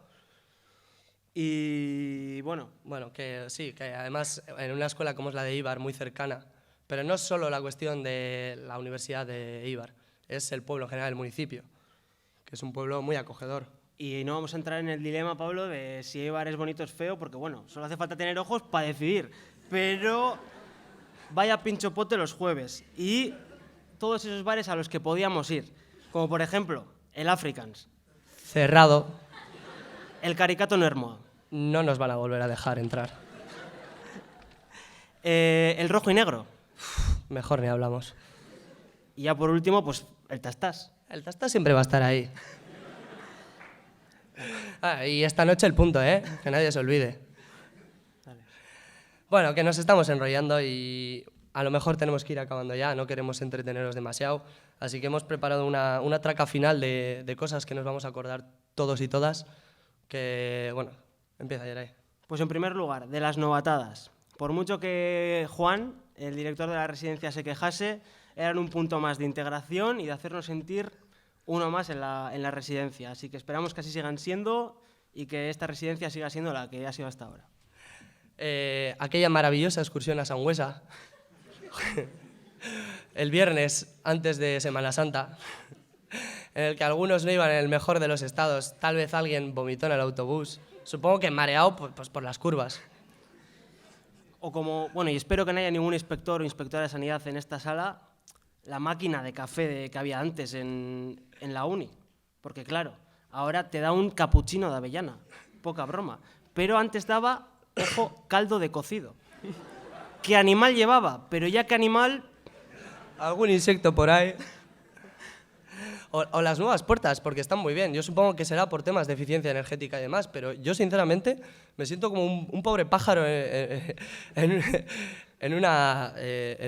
Y bueno, que sí, que además en una escuela como es la de Eibar, muy cercana, pero no es solo la cuestión de la Universidad de Eibar, es el pueblo en general, el municipio, que es un pueblo muy acogedor. Y no vamos a entrar en el dilema, Pablo, de si Eibar es bonito o es feo, porque bueno, solo hace falta tener ojos para decidir. Pero vaya pinchopote los jueves. Y todos esos bares a los que podíamos ir, como por ejemplo el Africans, Cerrado. el Caricato Nermoa, No nos van a volver a dejar entrar. el Rojo y Negro. Mejor ni hablamos. Y ya por último, pues el Tastás. El Tasta siempre va a estar ahí. Y esta noche el punto, que nadie se olvide. Bueno, que nos estamos enrollando y a lo mejor tenemos que ir acabando ya, no queremos entreteneros demasiado, así que hemos preparado una traca final de cosas que nos vamos a acordar todos y todas, que, bueno, empieza Yeray. Pues en primer lugar, de las novatadas. Por mucho que Juan, el director de la residencia, se quejase, eran un punto más de integración y de hacernos sentir uno más en la residencia. Así que esperamos que así sigan siendo y que esta residencia siga siendo la que ha sido hasta ahora. Aquella maravillosa excursión a Sangüesa, el viernes antes de Semana Santa, en el que algunos no iban en el mejor de los estados, tal vez alguien vomitó en el autobús, supongo que mareado pues por las curvas. O como, bueno, y espero que no haya ningún inspector o inspectora de sanidad en esta sala, la máquina de café que había antes en la uni. Porque claro, ahora te da un capuchino de avellana, poca broma. Pero antes daba, ojo, caldo de cocido. ¿Qué animal llevaba? Pero ya qué animal... Algún insecto por ahí. O las nuevas puertas, porque están muy bien. Yo supongo que será por temas de eficiencia energética y demás, pero yo sinceramente me siento como un pobre pájaro en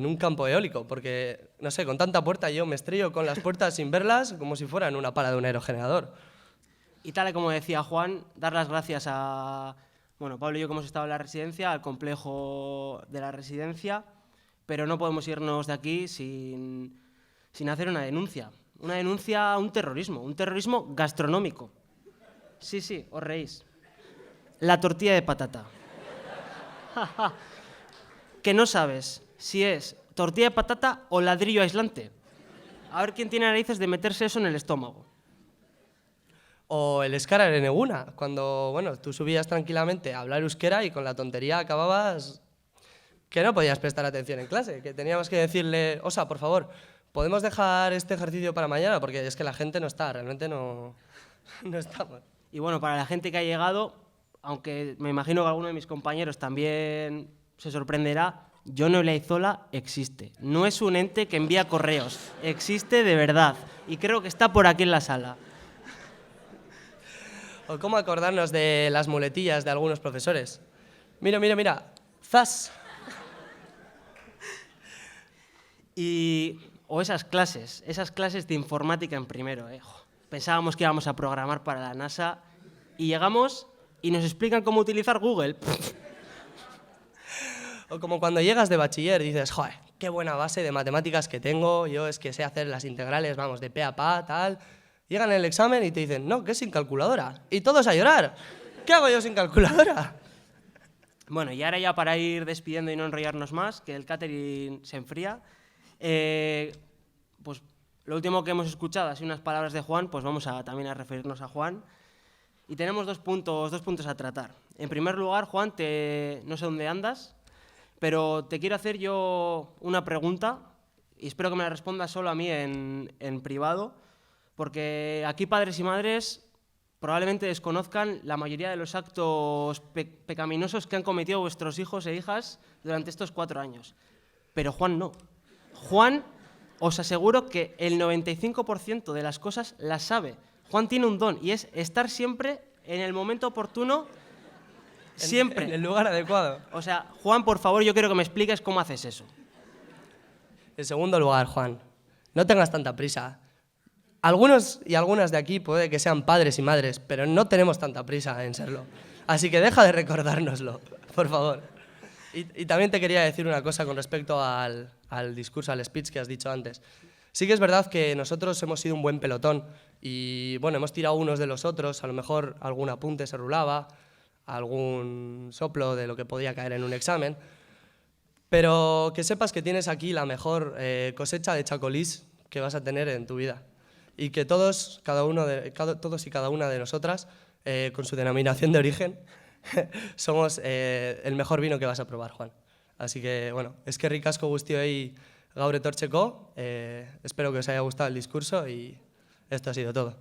un campo eólico, porque, no sé, con tanta puerta yo me estrello con las puertas sin verlas como si fueran una pala de un aerogenerador. Y tal y como decía Juan, dar las gracias a... Bueno, Pablo y yo que hemos estado en la residencia, al complejo de la residencia, pero no podemos irnos de aquí sin hacer una denuncia. Una denuncia a un terrorismo gastronómico. Sí, os reís. La tortilla de patata. Que no sabes si es tortilla de patata o ladrillo aislante. A ver quién tiene narices de meterse eso en el estómago. O el eskararen eguna, cuando bueno, tú subías tranquilamente a hablar euskera y con la tontería acababas que no podías prestar atención en clase, que teníamos que decirle, Osa, por favor, ¿podemos dejar este ejercicio para mañana? Porque es que la gente no está, realmente no estamos. Y bueno, para la gente que ha llegado, aunque me imagino que alguno de mis compañeros también se sorprenderá, Jone Olaizola existe. No es un ente que envía correos, existe de verdad. Y creo que está por aquí en la sala. O cómo acordarnos de las muletillas de algunos profesores. Mira, mira, mira, ¡zas! O esas clases de informática en primero. Pensábamos que íbamos a programar para la NASA y llegamos y nos explican cómo utilizar Google. O como cuando llegas de bachiller y dices, joder, qué buena base de matemáticas que tengo, yo es que sé hacer las integrales, vamos, de pe a pa, tal. Llegan en el examen y te dicen, no, que es sin calculadora. Y todos a llorar. ¿Qué hago yo sin calculadora? Bueno, y ahora ya para ir despidiendo y no enrollarnos más, que el catering se enfría, pues lo último que hemos escuchado, así unas palabras de Juan, pues vamos también a referirnos a Juan. Y tenemos dos puntos a tratar. En primer lugar, Juan, no sé dónde andas, pero te quiero hacer yo una pregunta y espero que me la respondas solo a mí en privado, porque aquí padres y madres probablemente desconozcan la mayoría de los actos pecaminosos que han cometido vuestros hijos e hijas durante estos 4 años. Pero Juan no. Juan, os aseguro que el 95% de las cosas las sabe. Juan tiene un don y es estar siempre en el momento oportuno, siempre. En el lugar adecuado. O sea, Juan, por favor, yo quiero que me expliques cómo haces eso. En segundo lugar, Juan, no tengas tanta prisa. Algunos y algunas de aquí puede que sean padres y madres, pero no tenemos tanta prisa en serlo. Así que deja de recordárnoslo, por favor. Y también te quería decir una cosa con respecto al discurso, al speech que has dicho antes. Sí que es verdad que nosotros hemos sido un buen pelotón y bueno, hemos tirado unos de los otros, a lo mejor algún apunte se rulaba, algún soplo de lo que podía caer en un examen, pero que sepas que tienes aquí la mejor cosecha de chacolís que vas a tener en tu vida y que todos y cada una de nosotras, con su denominación de origen, somos el mejor vino que vas a probar, Juan. Así que, bueno, eskerrik asko guztioi gaur etortzeko, espero que os haya gustado el discurso y esto ha sido todo.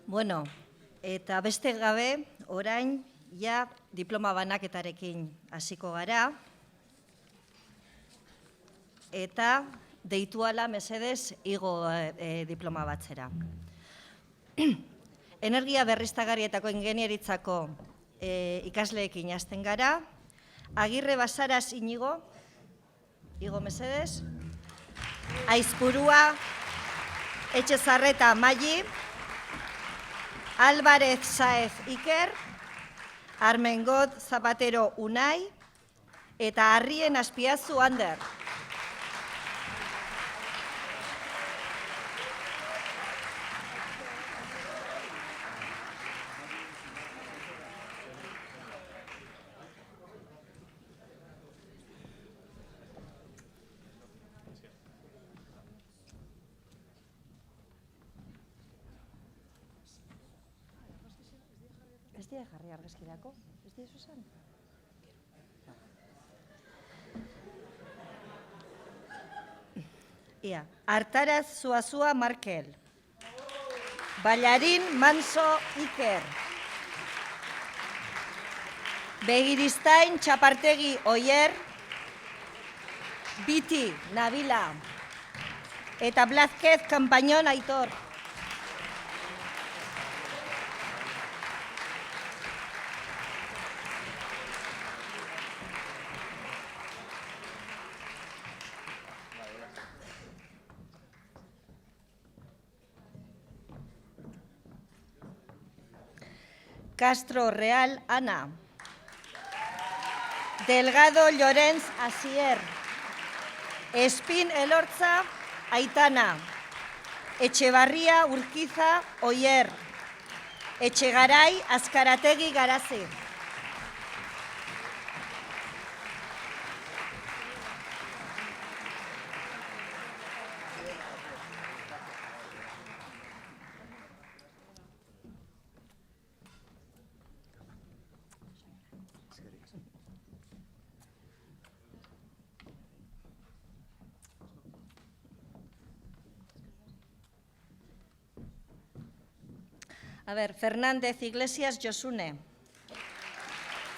Bueno, eta beste gabe, orain, ja diploma banaketarekin hasiko gara, eta deitu ala mesedez igo diploma batzera. Energia berriztagarrietako ingenieritzako ikasleekin hasten gara, Agirre Basaras Inigo, igo mesedez, Aizpurua Etxezarreta Maili, Álvarez Saez Iker, Armengot Zapatero Unai, eta Arrien Azpiazu Ander. Ez dira jarri argazkirako? Ez dira zuzan? Ia, Artaraz Zuazua Markel, Ballarín Manso Iker, Begiristain Txapartegi Oier, Biti Nabila, eta Blázquez Campañón Aitor. Castro Real Ana, Delgado Llorenç Asier, Espín Elortza Aitana, Etxebarria Urquiza Oier, Etxegaray Azkarategi Garazi. A ver, Fernández Iglesias Josune.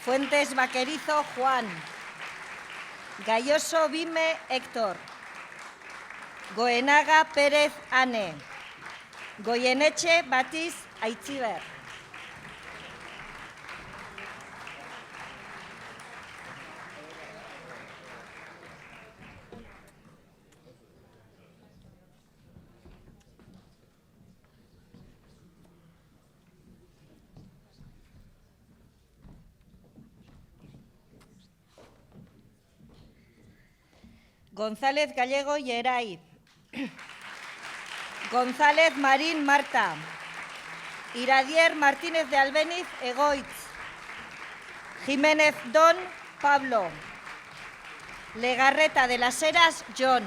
Fuentes Vaquerizo Juan. Galloso Vime Héctor. Goenaga Pérez Ane. Goyeneche Batiz Aitziber. González Gallego Yeray. González Marín Marta. Iradier Martínez de Albeniz Egoitz. Jiménez Don Pablo. Legarreta de las Heras John.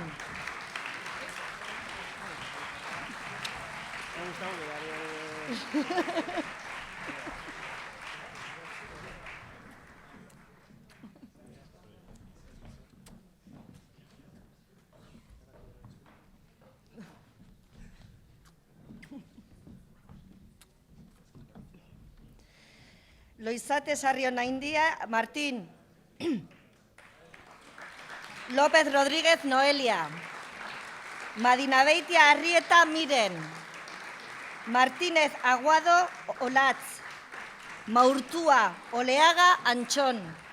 Loizate Sarriona India Martín. López Rodríguez Noelia. Madinabeitia Arrieta Miren. Martínez Aguado Olatz. Maurtúa Oleaga Anchón.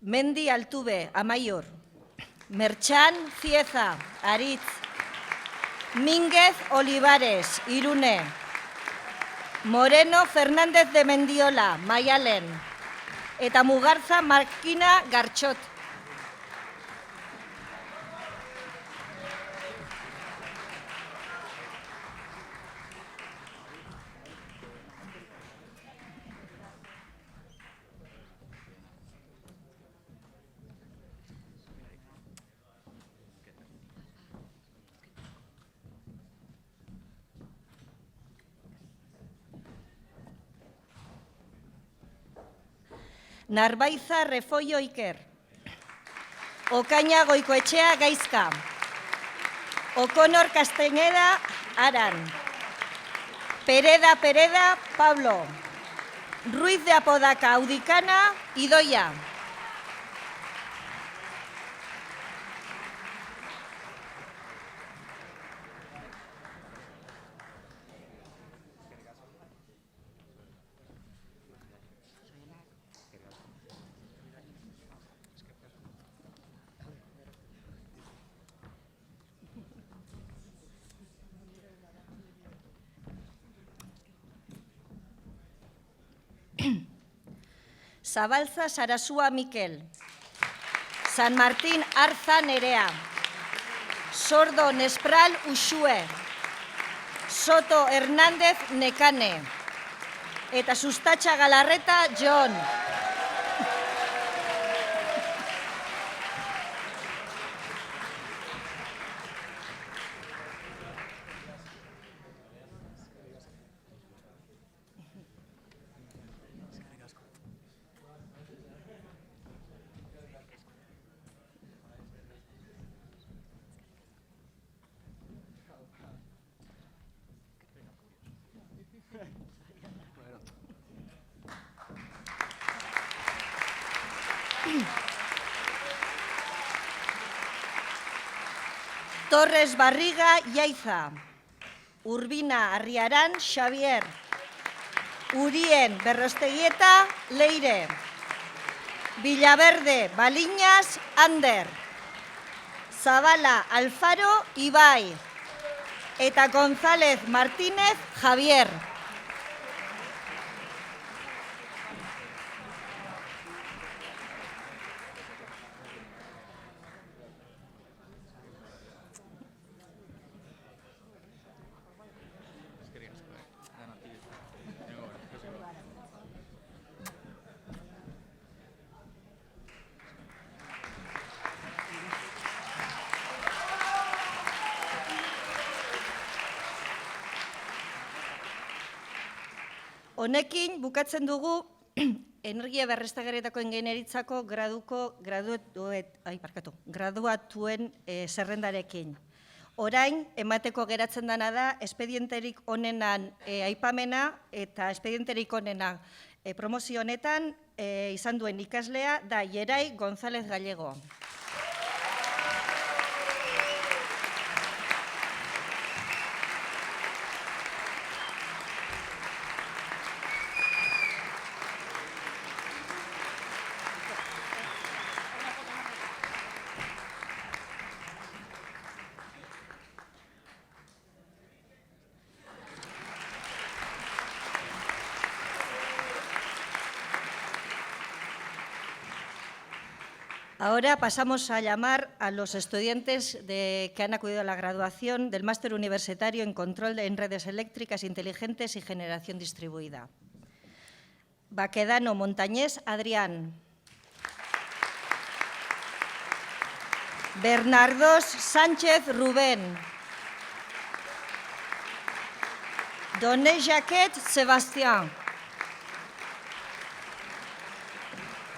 Mendi Altuve, Amaiur. Merchan Cieza, Aritz. Mínguez Olivares, Irune. Moreno Fernández de Mendiola, Maialen. Eta Mugarza Markina Gartxot. Narbaiza Refollo Iker. Ocaña Goikoetxea Gaizka. O'Connor Castañeda Aran. Pereda Pablo. Ruiz de Apodaca Audicana Idoia. Zabalza Sarasua Mikel. San Martín Arza Nerea. Sordo Nespral Uxue. Soto Hernández Nekane. Eta Sustatxa Galarreta John. Torres Barriga Yaiza. Urbina Arriaran Xavier. Urien Berrosteguieta Leire. Villaverde Baliñas Ander, Zabala Alfaro Ibai eta González Martínez Javier. Honekin bukatzen dugu energia berriztagarrietako ingeniaritzako graduatuen zerrendarekin. Orain, emateko geratzen dena da, espedienterik onenan aipamena eta espedienterik onena promozio honetan izan duen ikaslea da Yeray González Gallego. Ahora pasamos a llamar a los estudiantes que han acudido a la graduación del Máster Universitario en Control en Redes Eléctricas Inteligentes y Generación Distribuida. Baquedano Montañés Adrián. Bernardos Sánchez Rubén. Doné Jaquet Sebastián.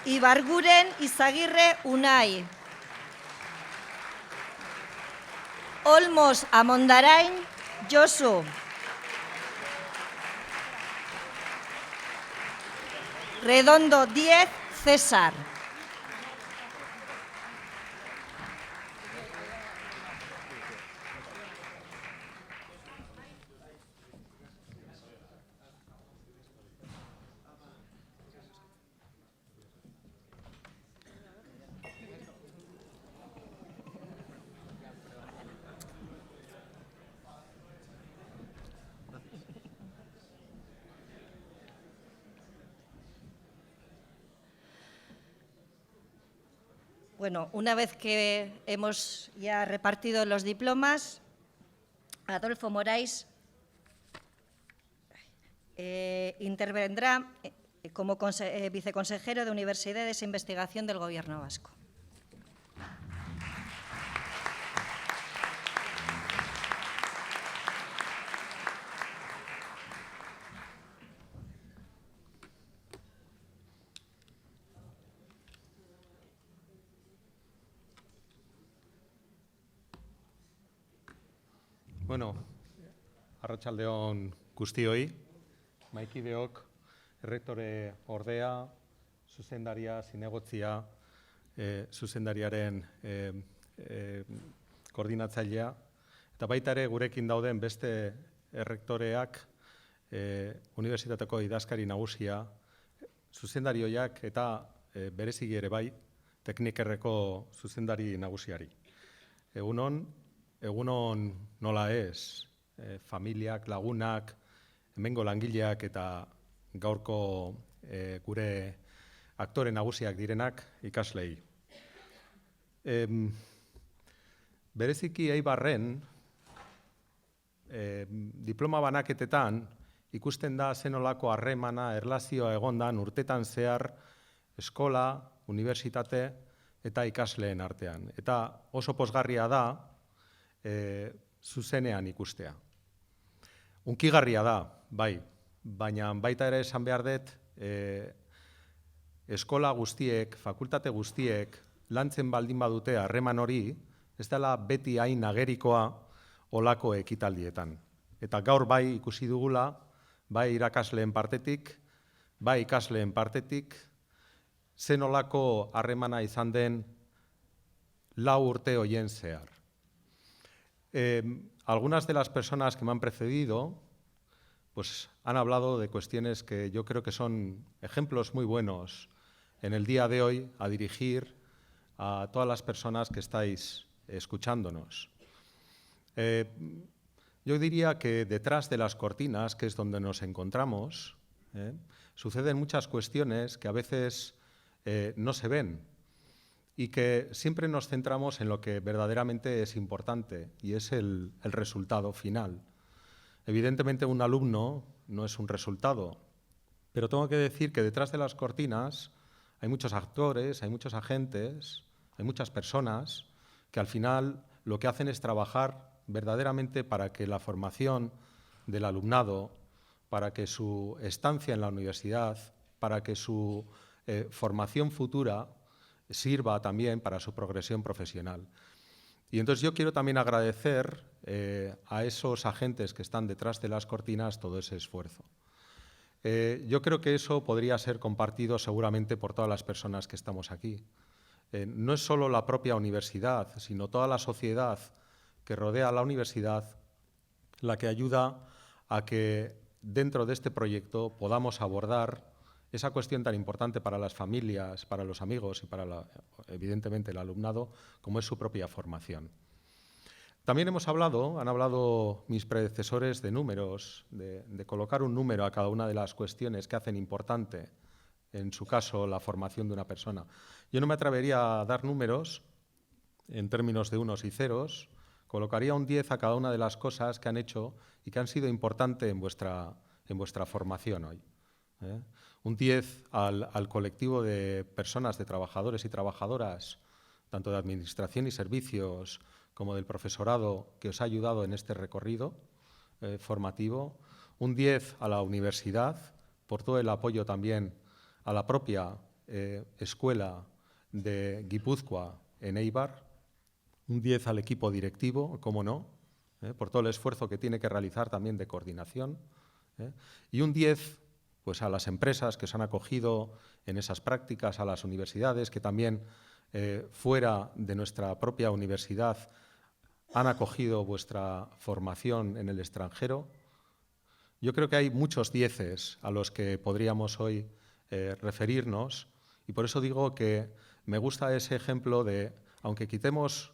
Ibarguren Izagirre Unai. Olmos Amondarain Josu. Redondo 10 César. Bueno, una vez que hemos ya repartido los diplomas, Adolfo Morais intervendrá como viceconsejero de Universidades e Investigación del Gobierno vasco. Bueno, arratsaldeon guztioi, maikideok, errektore ordea, zuzendaria, zinegotzia, zuzendariaren koordinatzailea, eta baita ere gurekin dauden beste errektoreak, unibertsitateko idazkari nagusia, zuzendarioiak eta bereziki ere bai, teknikerreko zuzendari nagusiari. Egunon nola ez, familiak, lagunak, hemengo langileak eta gaurko gure aktore nagusiak direnak ikaslei. Bereziki Eibarren, diploma banaketetan ikusten da zenolako harremana, erlazioa egondan urtetan zehar eskola, unibertsitate eta ikasleen artean. Eta oso pozgarria da, zuzenean ikustea. Unkigarria da, bai, baina baita ere esan behar dut, eskola guztiek, fakultate guztiek, lantzen baldin badute harreman hori, ez dela beti hain agerikoa olako ekitaldietan. Eta gaur bai ikusi dugula, bai irakasleen partetik, bai ikasleen partetik, zen olako harremana izan den 4 urte hoien zehar. Algunas de las personas que me han precedido pues, han hablado de cuestiones que yo creo que son ejemplos muy buenos en el día de hoy a dirigir a todas las personas que estáis escuchándonos. Yo diría que detrás de las cortinas, que es donde nos encontramos, suceden muchas cuestiones que a veces no se ven y que siempre nos centramos en lo que verdaderamente es importante y es el resultado final. Evidentemente, un alumno no es un resultado, pero tengo que decir que detrás de las cortinas hay muchos actores, hay muchos agentes, hay muchas personas que al final lo que hacen es trabajar verdaderamente para que la formación del alumnado, para que su estancia en la universidad, para que su formación futura sirva también para su progresión profesional. Y entonces yo quiero también agradecer a esos agentes que están detrás de las cortinas todo ese esfuerzo. Yo creo que eso podría ser compartido seguramente por todas las personas que estamos aquí. No es solo la propia universidad, sino toda la sociedad que rodea a la universidad la que ayuda a que dentro de este proyecto podamos abordar esa cuestión tan importante para las familias, para los amigos y para, evidentemente, el alumnado, como es su propia formación. También han hablado mis predecesores de números, de colocar un número a cada una de las cuestiones que hacen importante, en su caso, la formación de una persona. Yo no me atrevería a dar números en términos de unos y ceros, colocaría un 10 a cada una de las cosas que han hecho y que han sido importantes en vuestra formación hoy. Un 10 al colectivo de personas, de trabajadores y trabajadoras, tanto de administración y servicios como del profesorado que os ha ayudado en este recorrido formativo. Un 10 a la universidad, por todo el apoyo también a la propia escuela de Guipúzcoa en Eibar. Un 10 al equipo directivo, cómo no, por todo el esfuerzo que tiene que realizar también de coordinación. Y un 10 pues, a las empresas que se han acogido en esas prácticas, a las universidades que también fuera de nuestra propia universidad han acogido vuestra formación en el extranjero. Yo creo que hay muchos 10 a los que podríamos hoy referirnos y por eso digo que me gusta ese ejemplo de, aunque quitemos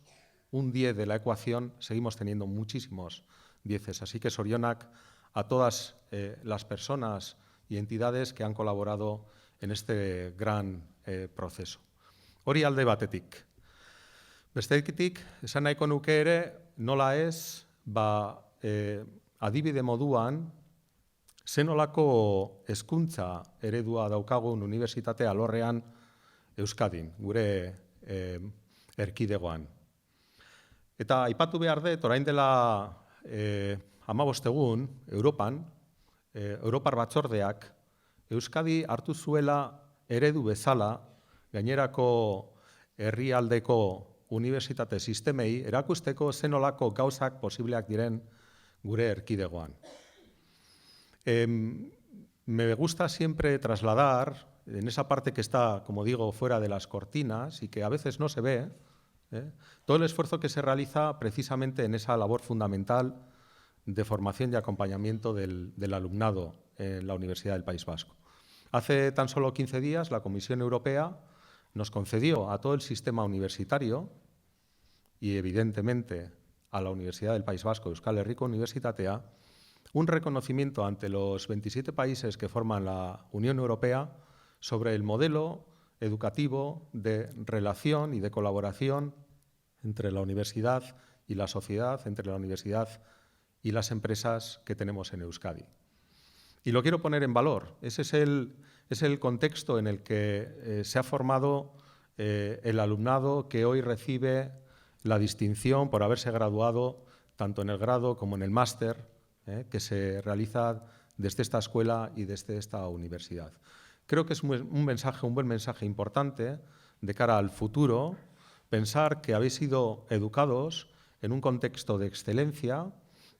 un 10 de la ecuación, seguimos teniendo muchísimos 10. Así que zorionak a todas las personas y entidades que han colaborado en este gran proceso. Hori alde batetik. Bestetik, esan nahiko nuke ere, nola ez, adibide moduan, zenolako hezkuntza eredua daukagun unibertsitate alorrean Euskadin, gure erkidegoan. Eta aipatu behar dut, orain dela 15 egun, Europan, Europar Batzordeak, Euskadi hartu zuela eredu bezala, gainerako herrialdeko unibertsitate sistemei erakusteko zenolako gauzak posibleak diren gure erkidegoan. Me gusta siempre trasladar, en esa parte que está, como digo, fuera de las cortinas y que a veces no se ve, todo el esfuerzo que se realiza precisamente en esa labor fundamental de formación y acompañamiento del alumnado en la Universidad del País Vasco. Hace tan solo 15 días la Comisión Europea nos concedió a todo el sistema universitario y evidentemente a la Universidad del País Vasco, Euskal Herriko Unibertsitatea, un reconocimiento ante los 27 países que forman la Unión Europea sobre el modelo educativo de relación y de colaboración entre la universidad y la sociedad, entre la universidad y las empresas que tenemos en Euskadi. Y lo quiero poner en valor. Ese es el contexto en el que se ha formado el alumnado que hoy recibe la distinción por haberse graduado tanto en el grado como en el máster que se realiza desde esta escuela y desde esta universidad. Creo que es un buen mensaje importante de cara al futuro, pensar que habéis sido educados en un contexto de excelencia,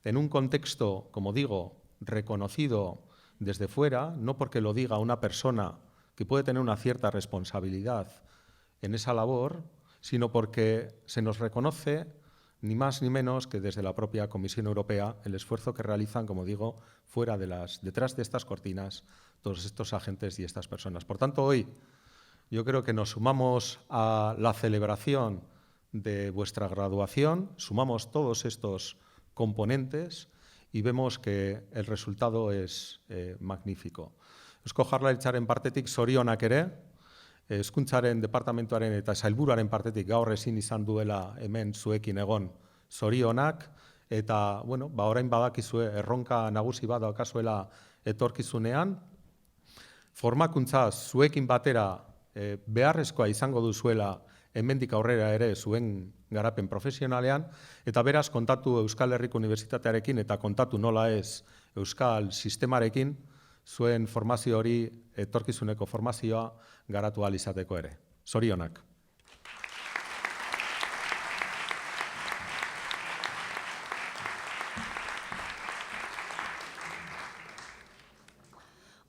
en un contexto, como digo, reconocido desde fuera, no porque lo diga una persona que puede tener una cierta responsabilidad en esa labor, sino porque se nos reconoce ni más ni menos que desde la propia Comisión Europea el esfuerzo que realizan, como digo, detrás de estas cortinas, todos estos agentes y estas personas. Por tanto, hoy Yo creo que nos sumamos a la celebración de vuestra graduación, sumamos todos estos componentes y vemos que el resultado es magnífico. Eusko Jaurlaritzaren partetik zorionak ere, Hezkuntzaren departamentuaren eta sailburuaren partetik gaur ezin izan duela hemen zuekin egon zorionak, eta orain badakizue erronka nagusi bat daukazuela etorkizunean, formakuntza zuekin batera beharrezkoa izango duzuela hemendik aurrera ere zuen garapen profesionalean, eta beraz kontatu Euskal Herriko Unibertsitatearekin eta kontatu nola ez Euskal Sistemarekin, zuen formazio hori, etorkizuneko formazioa garatu ahal izateko ere. Zorionak.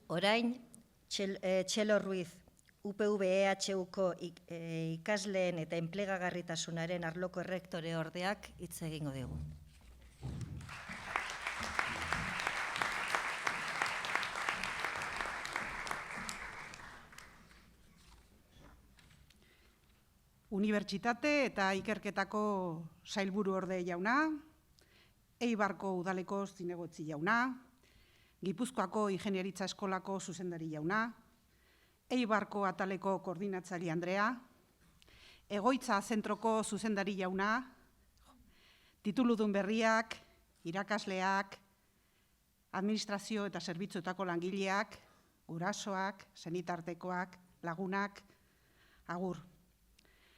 Orain, Txelo Ruiz, UPV-EHUko ikasleen eta enplegagarritasunaren arloko errektore ordeak hitz egingo dugu. Unibertsitate eta ikerketako sailburu orde jauna, Eibarko udaleko zinegotzi jauna, Gipuzkoako ingeniaritza eskolako zuzendari jauna, Eibarko ataleko koordinatzaile Andrea, Egoitza zentroko zuzendari jauna, tituludun berriak, irakasleak, administrazio eta zerbitzuetako langileak, gurasoak, senitartekoak, lagunak, agur.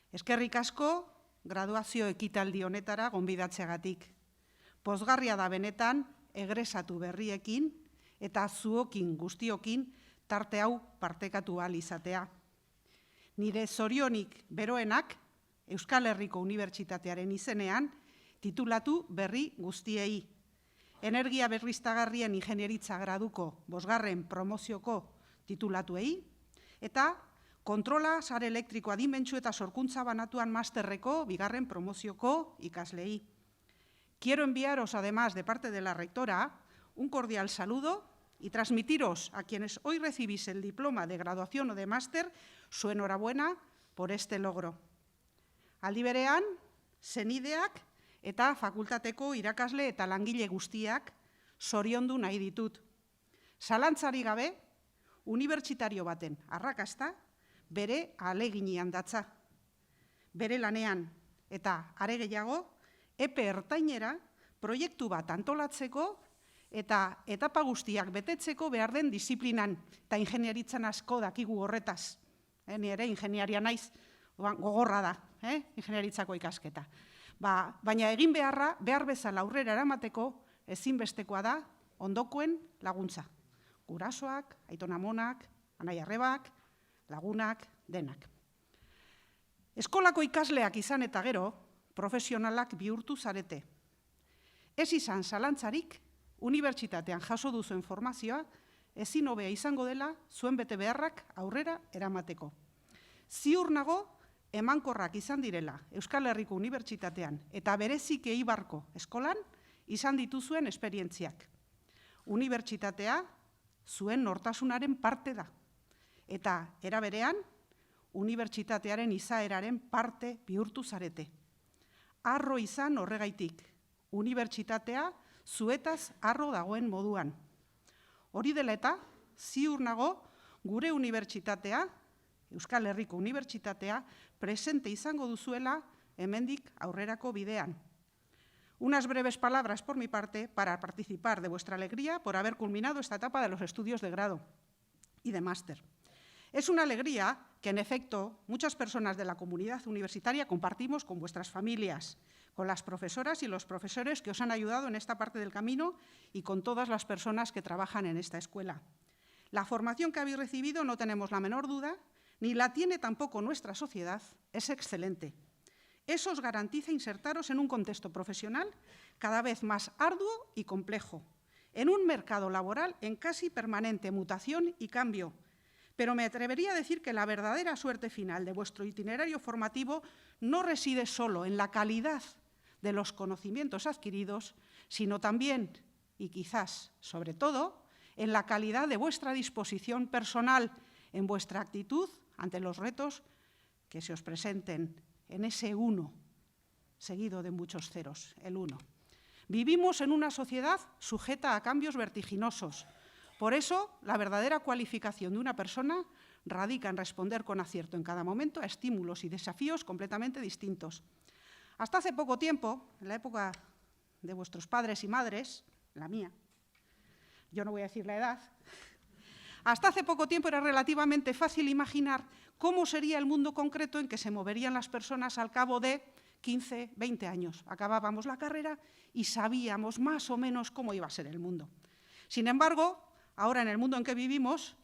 Eskerrik asko, graduazio ekitaldi honetara gonbidatzeagatik. Pozgarria da benetan, egresatu berriekin eta zuokin guztiokin tarte hau partekatu ahal izatea. Nire zorionik beroenak Euskal Herriko Unibertsitatearen izenean titulatu berri guztiei. Energia berriztagarrien ingenieritza graduko 5. promozioko titulatuei eta kontrola sare elektrikoa dimentsu eta sorkuntza banatuan masterreko 2. promozioko ikaslei. Quiero enviaros, además, de parte de la rectora, un cordial saludo y transmitiros a quienes hoy recibís el diploma de graduación o de máster su enhorabuena por este logro. Aldi berean, senideak eta fakultateko irakasle eta langile guztiak zoriondu nahi ditut. Zalantzari gabe, unibertsitario baten arrakasta bere ahaleginean datza. Bere lanean eta are gehiago, epe ertainera proiektu bat antolatzeko eta etapa guztiak betetzeko behar den disiplinan eta ingeniaritzan asko dakigu horretaz. Ni ere ingeniaria naiz, gogorra da, ingeniaritzako ikasketa. Baina egin behar bezala aurrera eramateko ezinbestekoa da ondokoen laguntza. Gurasoak, aitonamonak, anai-arrebak, lagunak, denak. Eskolako ikasleak izan eta gero, profesionalak bihurtu zarete. Ez izan zalantzarik, unibertsitatean jaso duzuen formazioa, ezin hobea izango dela zuen bete beharrak aurrera eramateko. Ziur nago, emankorrak izan direla Euskal Herriko Unibertsitatean eta berezik Eibarko eskolan izan dituzuen esperientziak. Unibertsitatea zuen nortasunaren parte da. Eta era berean, unibertsitatearen izaeraren parte bihurtu zarete. Arro izan horregaitik, unibertsitatea zuetaz arro dagoen moduan. Hori dela eta, ziur nago, gure unibertsitatea, Euskal Herriko Unibertsitatea, presente izango duzuela hemendik aurrerako bidean. Unas breves palabras por mi parte para participar de vuestra alegría por haber culminado esta etapa de los estudios de grado y de máster. Es una alegría que, en efecto, muchas personas de la comunidad universitaria compartimos con vuestras familias, con las profesoras y los profesores que os han ayudado en esta parte del camino y con todas las personas que trabajan en esta escuela. La formación que habéis recibido, no tenemos la menor duda, ni la tiene tampoco nuestra sociedad, es excelente. Eso os garantiza insertaros en un contexto profesional cada vez más arduo y complejo, en un mercado laboral en casi permanente mutación y cambio. Pero me atrevería a decir que la verdadera suerte final de vuestro itinerario formativo no reside solo en la calidad de los conocimientos adquiridos, sino también, y quizás sobre todo, en la calidad de vuestra disposición personal, en vuestra actitud ante los retos que se os presenten en ese 1, seguido de muchos ceros, el 1. Vivimos en una sociedad sujeta a cambios vertiginosos. Por eso, la verdadera cualificación de una persona radica en responder con acierto en cada momento a estímulos y desafíos completamente distintos. Hasta hace poco tiempo, en la época de vuestros padres y madres, la mía, yo no voy a decir la edad, hasta hace poco tiempo era relativamente fácil imaginar cómo sería el mundo concreto en que se moverían las personas al cabo de 15, 20 años. Acabábamos la carrera y sabíamos más o menos cómo iba a ser el mundo. Sin embargo, ahora en el mundo en que vivimos,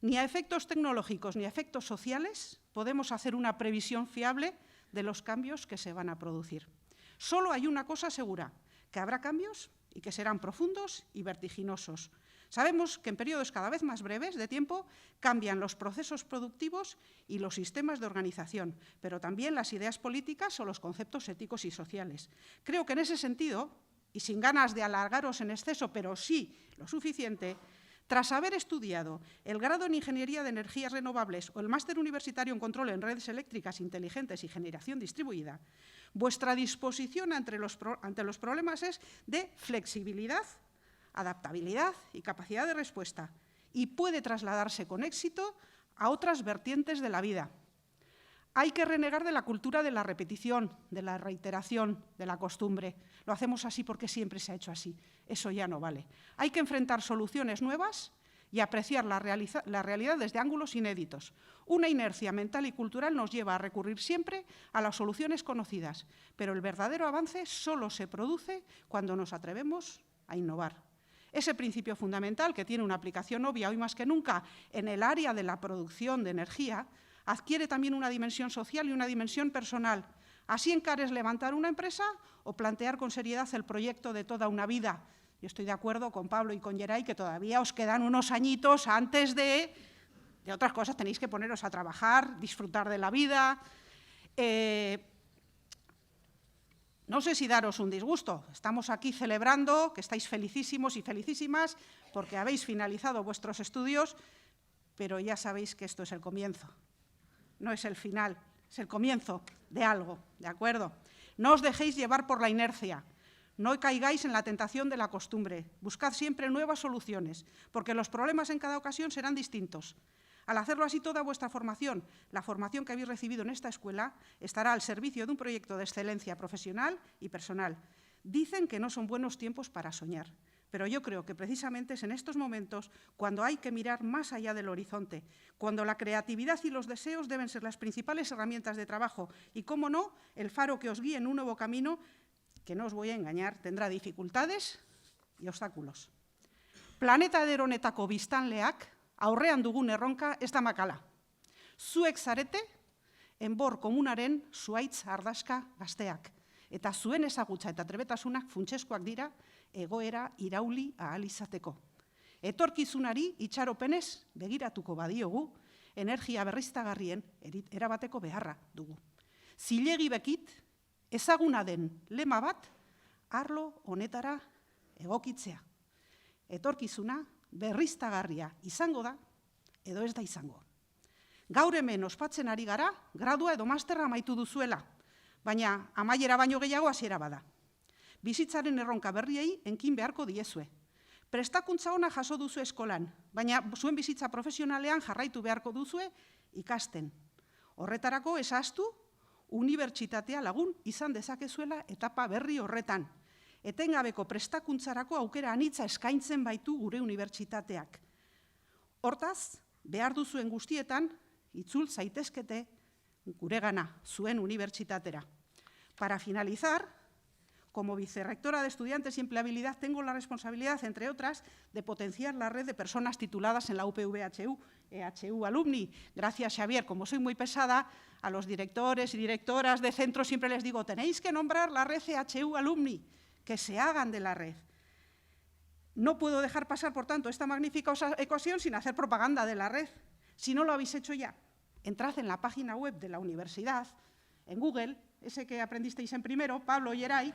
ni a efectos tecnológicos ni a efectos sociales podemos hacer una previsión fiable de los cambios que se van a producir. Solo hay una cosa segura, que habrá cambios y que serán profundos y vertiginosos. Sabemos que en periodos cada vez más breves de tiempo cambian los procesos productivos y los sistemas de organización, pero también las ideas políticas o los conceptos éticos y sociales. Creo que en ese sentido, y sin ganas de alargaros en exceso, pero sí lo suficiente, tras haber estudiado el grado en Ingeniería de Energías Renovables o el máster universitario en Control en Redes Eléctricas Inteligentes y Generación Distribuida, vuestra disposición ante los problemas es de flexibilidad, adaptabilidad y capacidad de respuesta, y puede trasladarse con éxito a otras vertientes de la vida. Hay que renegar de la cultura de la repetición, de la reiteración, de la costumbre. Lo hacemos así porque siempre se ha hecho así. Eso ya no vale. Hay que enfrentar soluciones nuevas y apreciar la realidad desde ángulos inéditos. Una inercia mental y cultural nos lleva a recurrir siempre a las soluciones conocidas, pero el verdadero avance solo se produce cuando nos atrevemos a innovar. Ese principio fundamental, que tiene una aplicación obvia hoy más que nunca en el área de la producción de energía, adquiere también una dimensión social y una dimensión personal. Así encares levantar una empresa o plantear con seriedad el proyecto de toda una vida. Yo estoy de acuerdo con Pablo y con Geray que todavía os quedan unos añitos antes de otras cosas. Tenéis que poneros a trabajar, disfrutar de la vida. No sé si daros un disgusto. Estamos aquí celebrando que estáis felicísimos y felicísimas porque habéis finalizado vuestros estudios, pero ya sabéis que esto es el comienzo. No es el final, es el comienzo de algo, ¿de acuerdo? No os dejéis llevar por la inercia, no caigáis en la tentación de la costumbre, buscad siempre nuevas soluciones, porque los problemas en cada ocasión serán distintos. Al hacerlo así, toda vuestra formación, la formación que habéis recibido en esta escuela, estará al servicio de un proyecto de excelencia profesional y personal. Dicen que no son buenos tiempos para soñar, pero yo creo que precisamente es en estos momentos cuando hay que mirar más allá del horizonte, cuando la creatividad y los deseos deben ser las principales herramientas de trabajo y, cómo no, el faro que os guíe en un nuevo camino que, no os voy a engañar, tendrá dificultades y obstáculos. Planeta eder honetako biztanleak aurrean dugun erronka ez da makala. Zuek zarete, enbor komunaren zuhaitz ardaska gazteak, eta zuen ezagutza eta trebetasunak funtsezkoak dira egoera irauli ahal izateko. Etorkizunari itxaropenez begiratuko badiogu, energia berriztagarrien erabateko beharra dugu. Zilegi bekit, ezaguna den lema bat, arlo honetara egokitzea. Etorkizuna berriztagarria izango da, edo ez da izango. Gaur hemen ospatzen ari gara, gradua edo masterra amaitu duzuela, baina amaiera baino gehiago hasiera bada. Bizitzaren erronka berriei enkin beharko diezue. Prestakuntza ona jaso duzu eskolan, baina zuen bizitza profesionalean jarraitu beharko duzue ikasten. Horretarako esaztu, unibertsitatea lagun izan dezakezuela etapa berri horretan. Etengabeko prestakuntzarako aukera anitza eskaintzen baitu gure unibertsitateak. Hortaz, behar duzuen guztietan, itzul zaitezkete guregana, zuen unibertsitatera. Para finalizar, como vicerrectora de Estudiantes y Empleabilidad, tengo la responsabilidad, entre otras, de potenciar la red de personas tituladas en la UPV-EHU, EHU Alumni. Gracias, Xavier. Como soy muy pesada, a los directores y directoras de centros siempre les digo, tenéis que nombrar la red EHU Alumni, que se hagan de la red. No puedo dejar pasar, por tanto, esta magnífica ocasión sin hacer propaganda de la red. Si no lo habéis hecho ya, entrad en la página web de la universidad, en Google, ese que aprendisteis en primero, Pablo y Geray.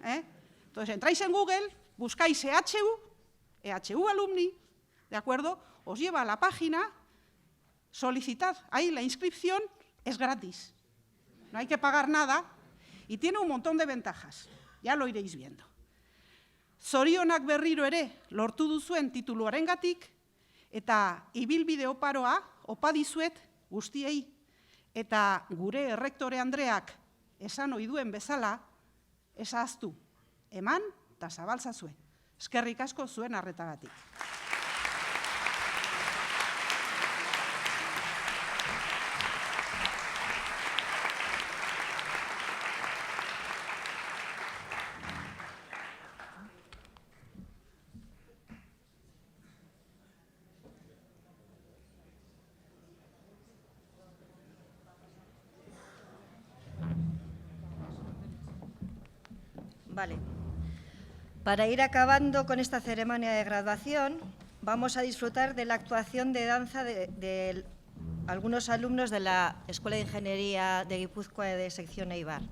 Entonces, entráis en Google, buscáis EHU Alumni, ¿de acuerdo? Os lleva a la página, solicitad. Ahí la inscripción es gratis. No hay que pagar nada y tiene un montón de ventajas. Ya lo iréis viendo. Zorionak berriro ere lortu duzuen tituluarengatik eta ibilbide oparoa opa dizuet guztiei eta gure errektore Andreak esan ohi duen bezala ez ahaztu, eman eta zabaltzazue. Eskerrik asko zuen arretagatik. Vale. Para ir acabando con esta ceremonia de graduación, vamos a disfrutar de la actuación de danza de algunos alumnos de la Escuela de Ingeniería de Guipúzcoa de sección Eibar.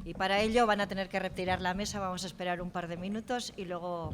Y para ello van a tener que retirar la mesa, vamos a esperar un par de minutos y luego...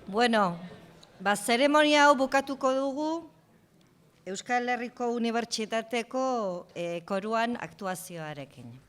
Bueno, zeremonia hau bukatuko dugu Euskal Herriko Unibertsitateko koruan aktuazioarekin.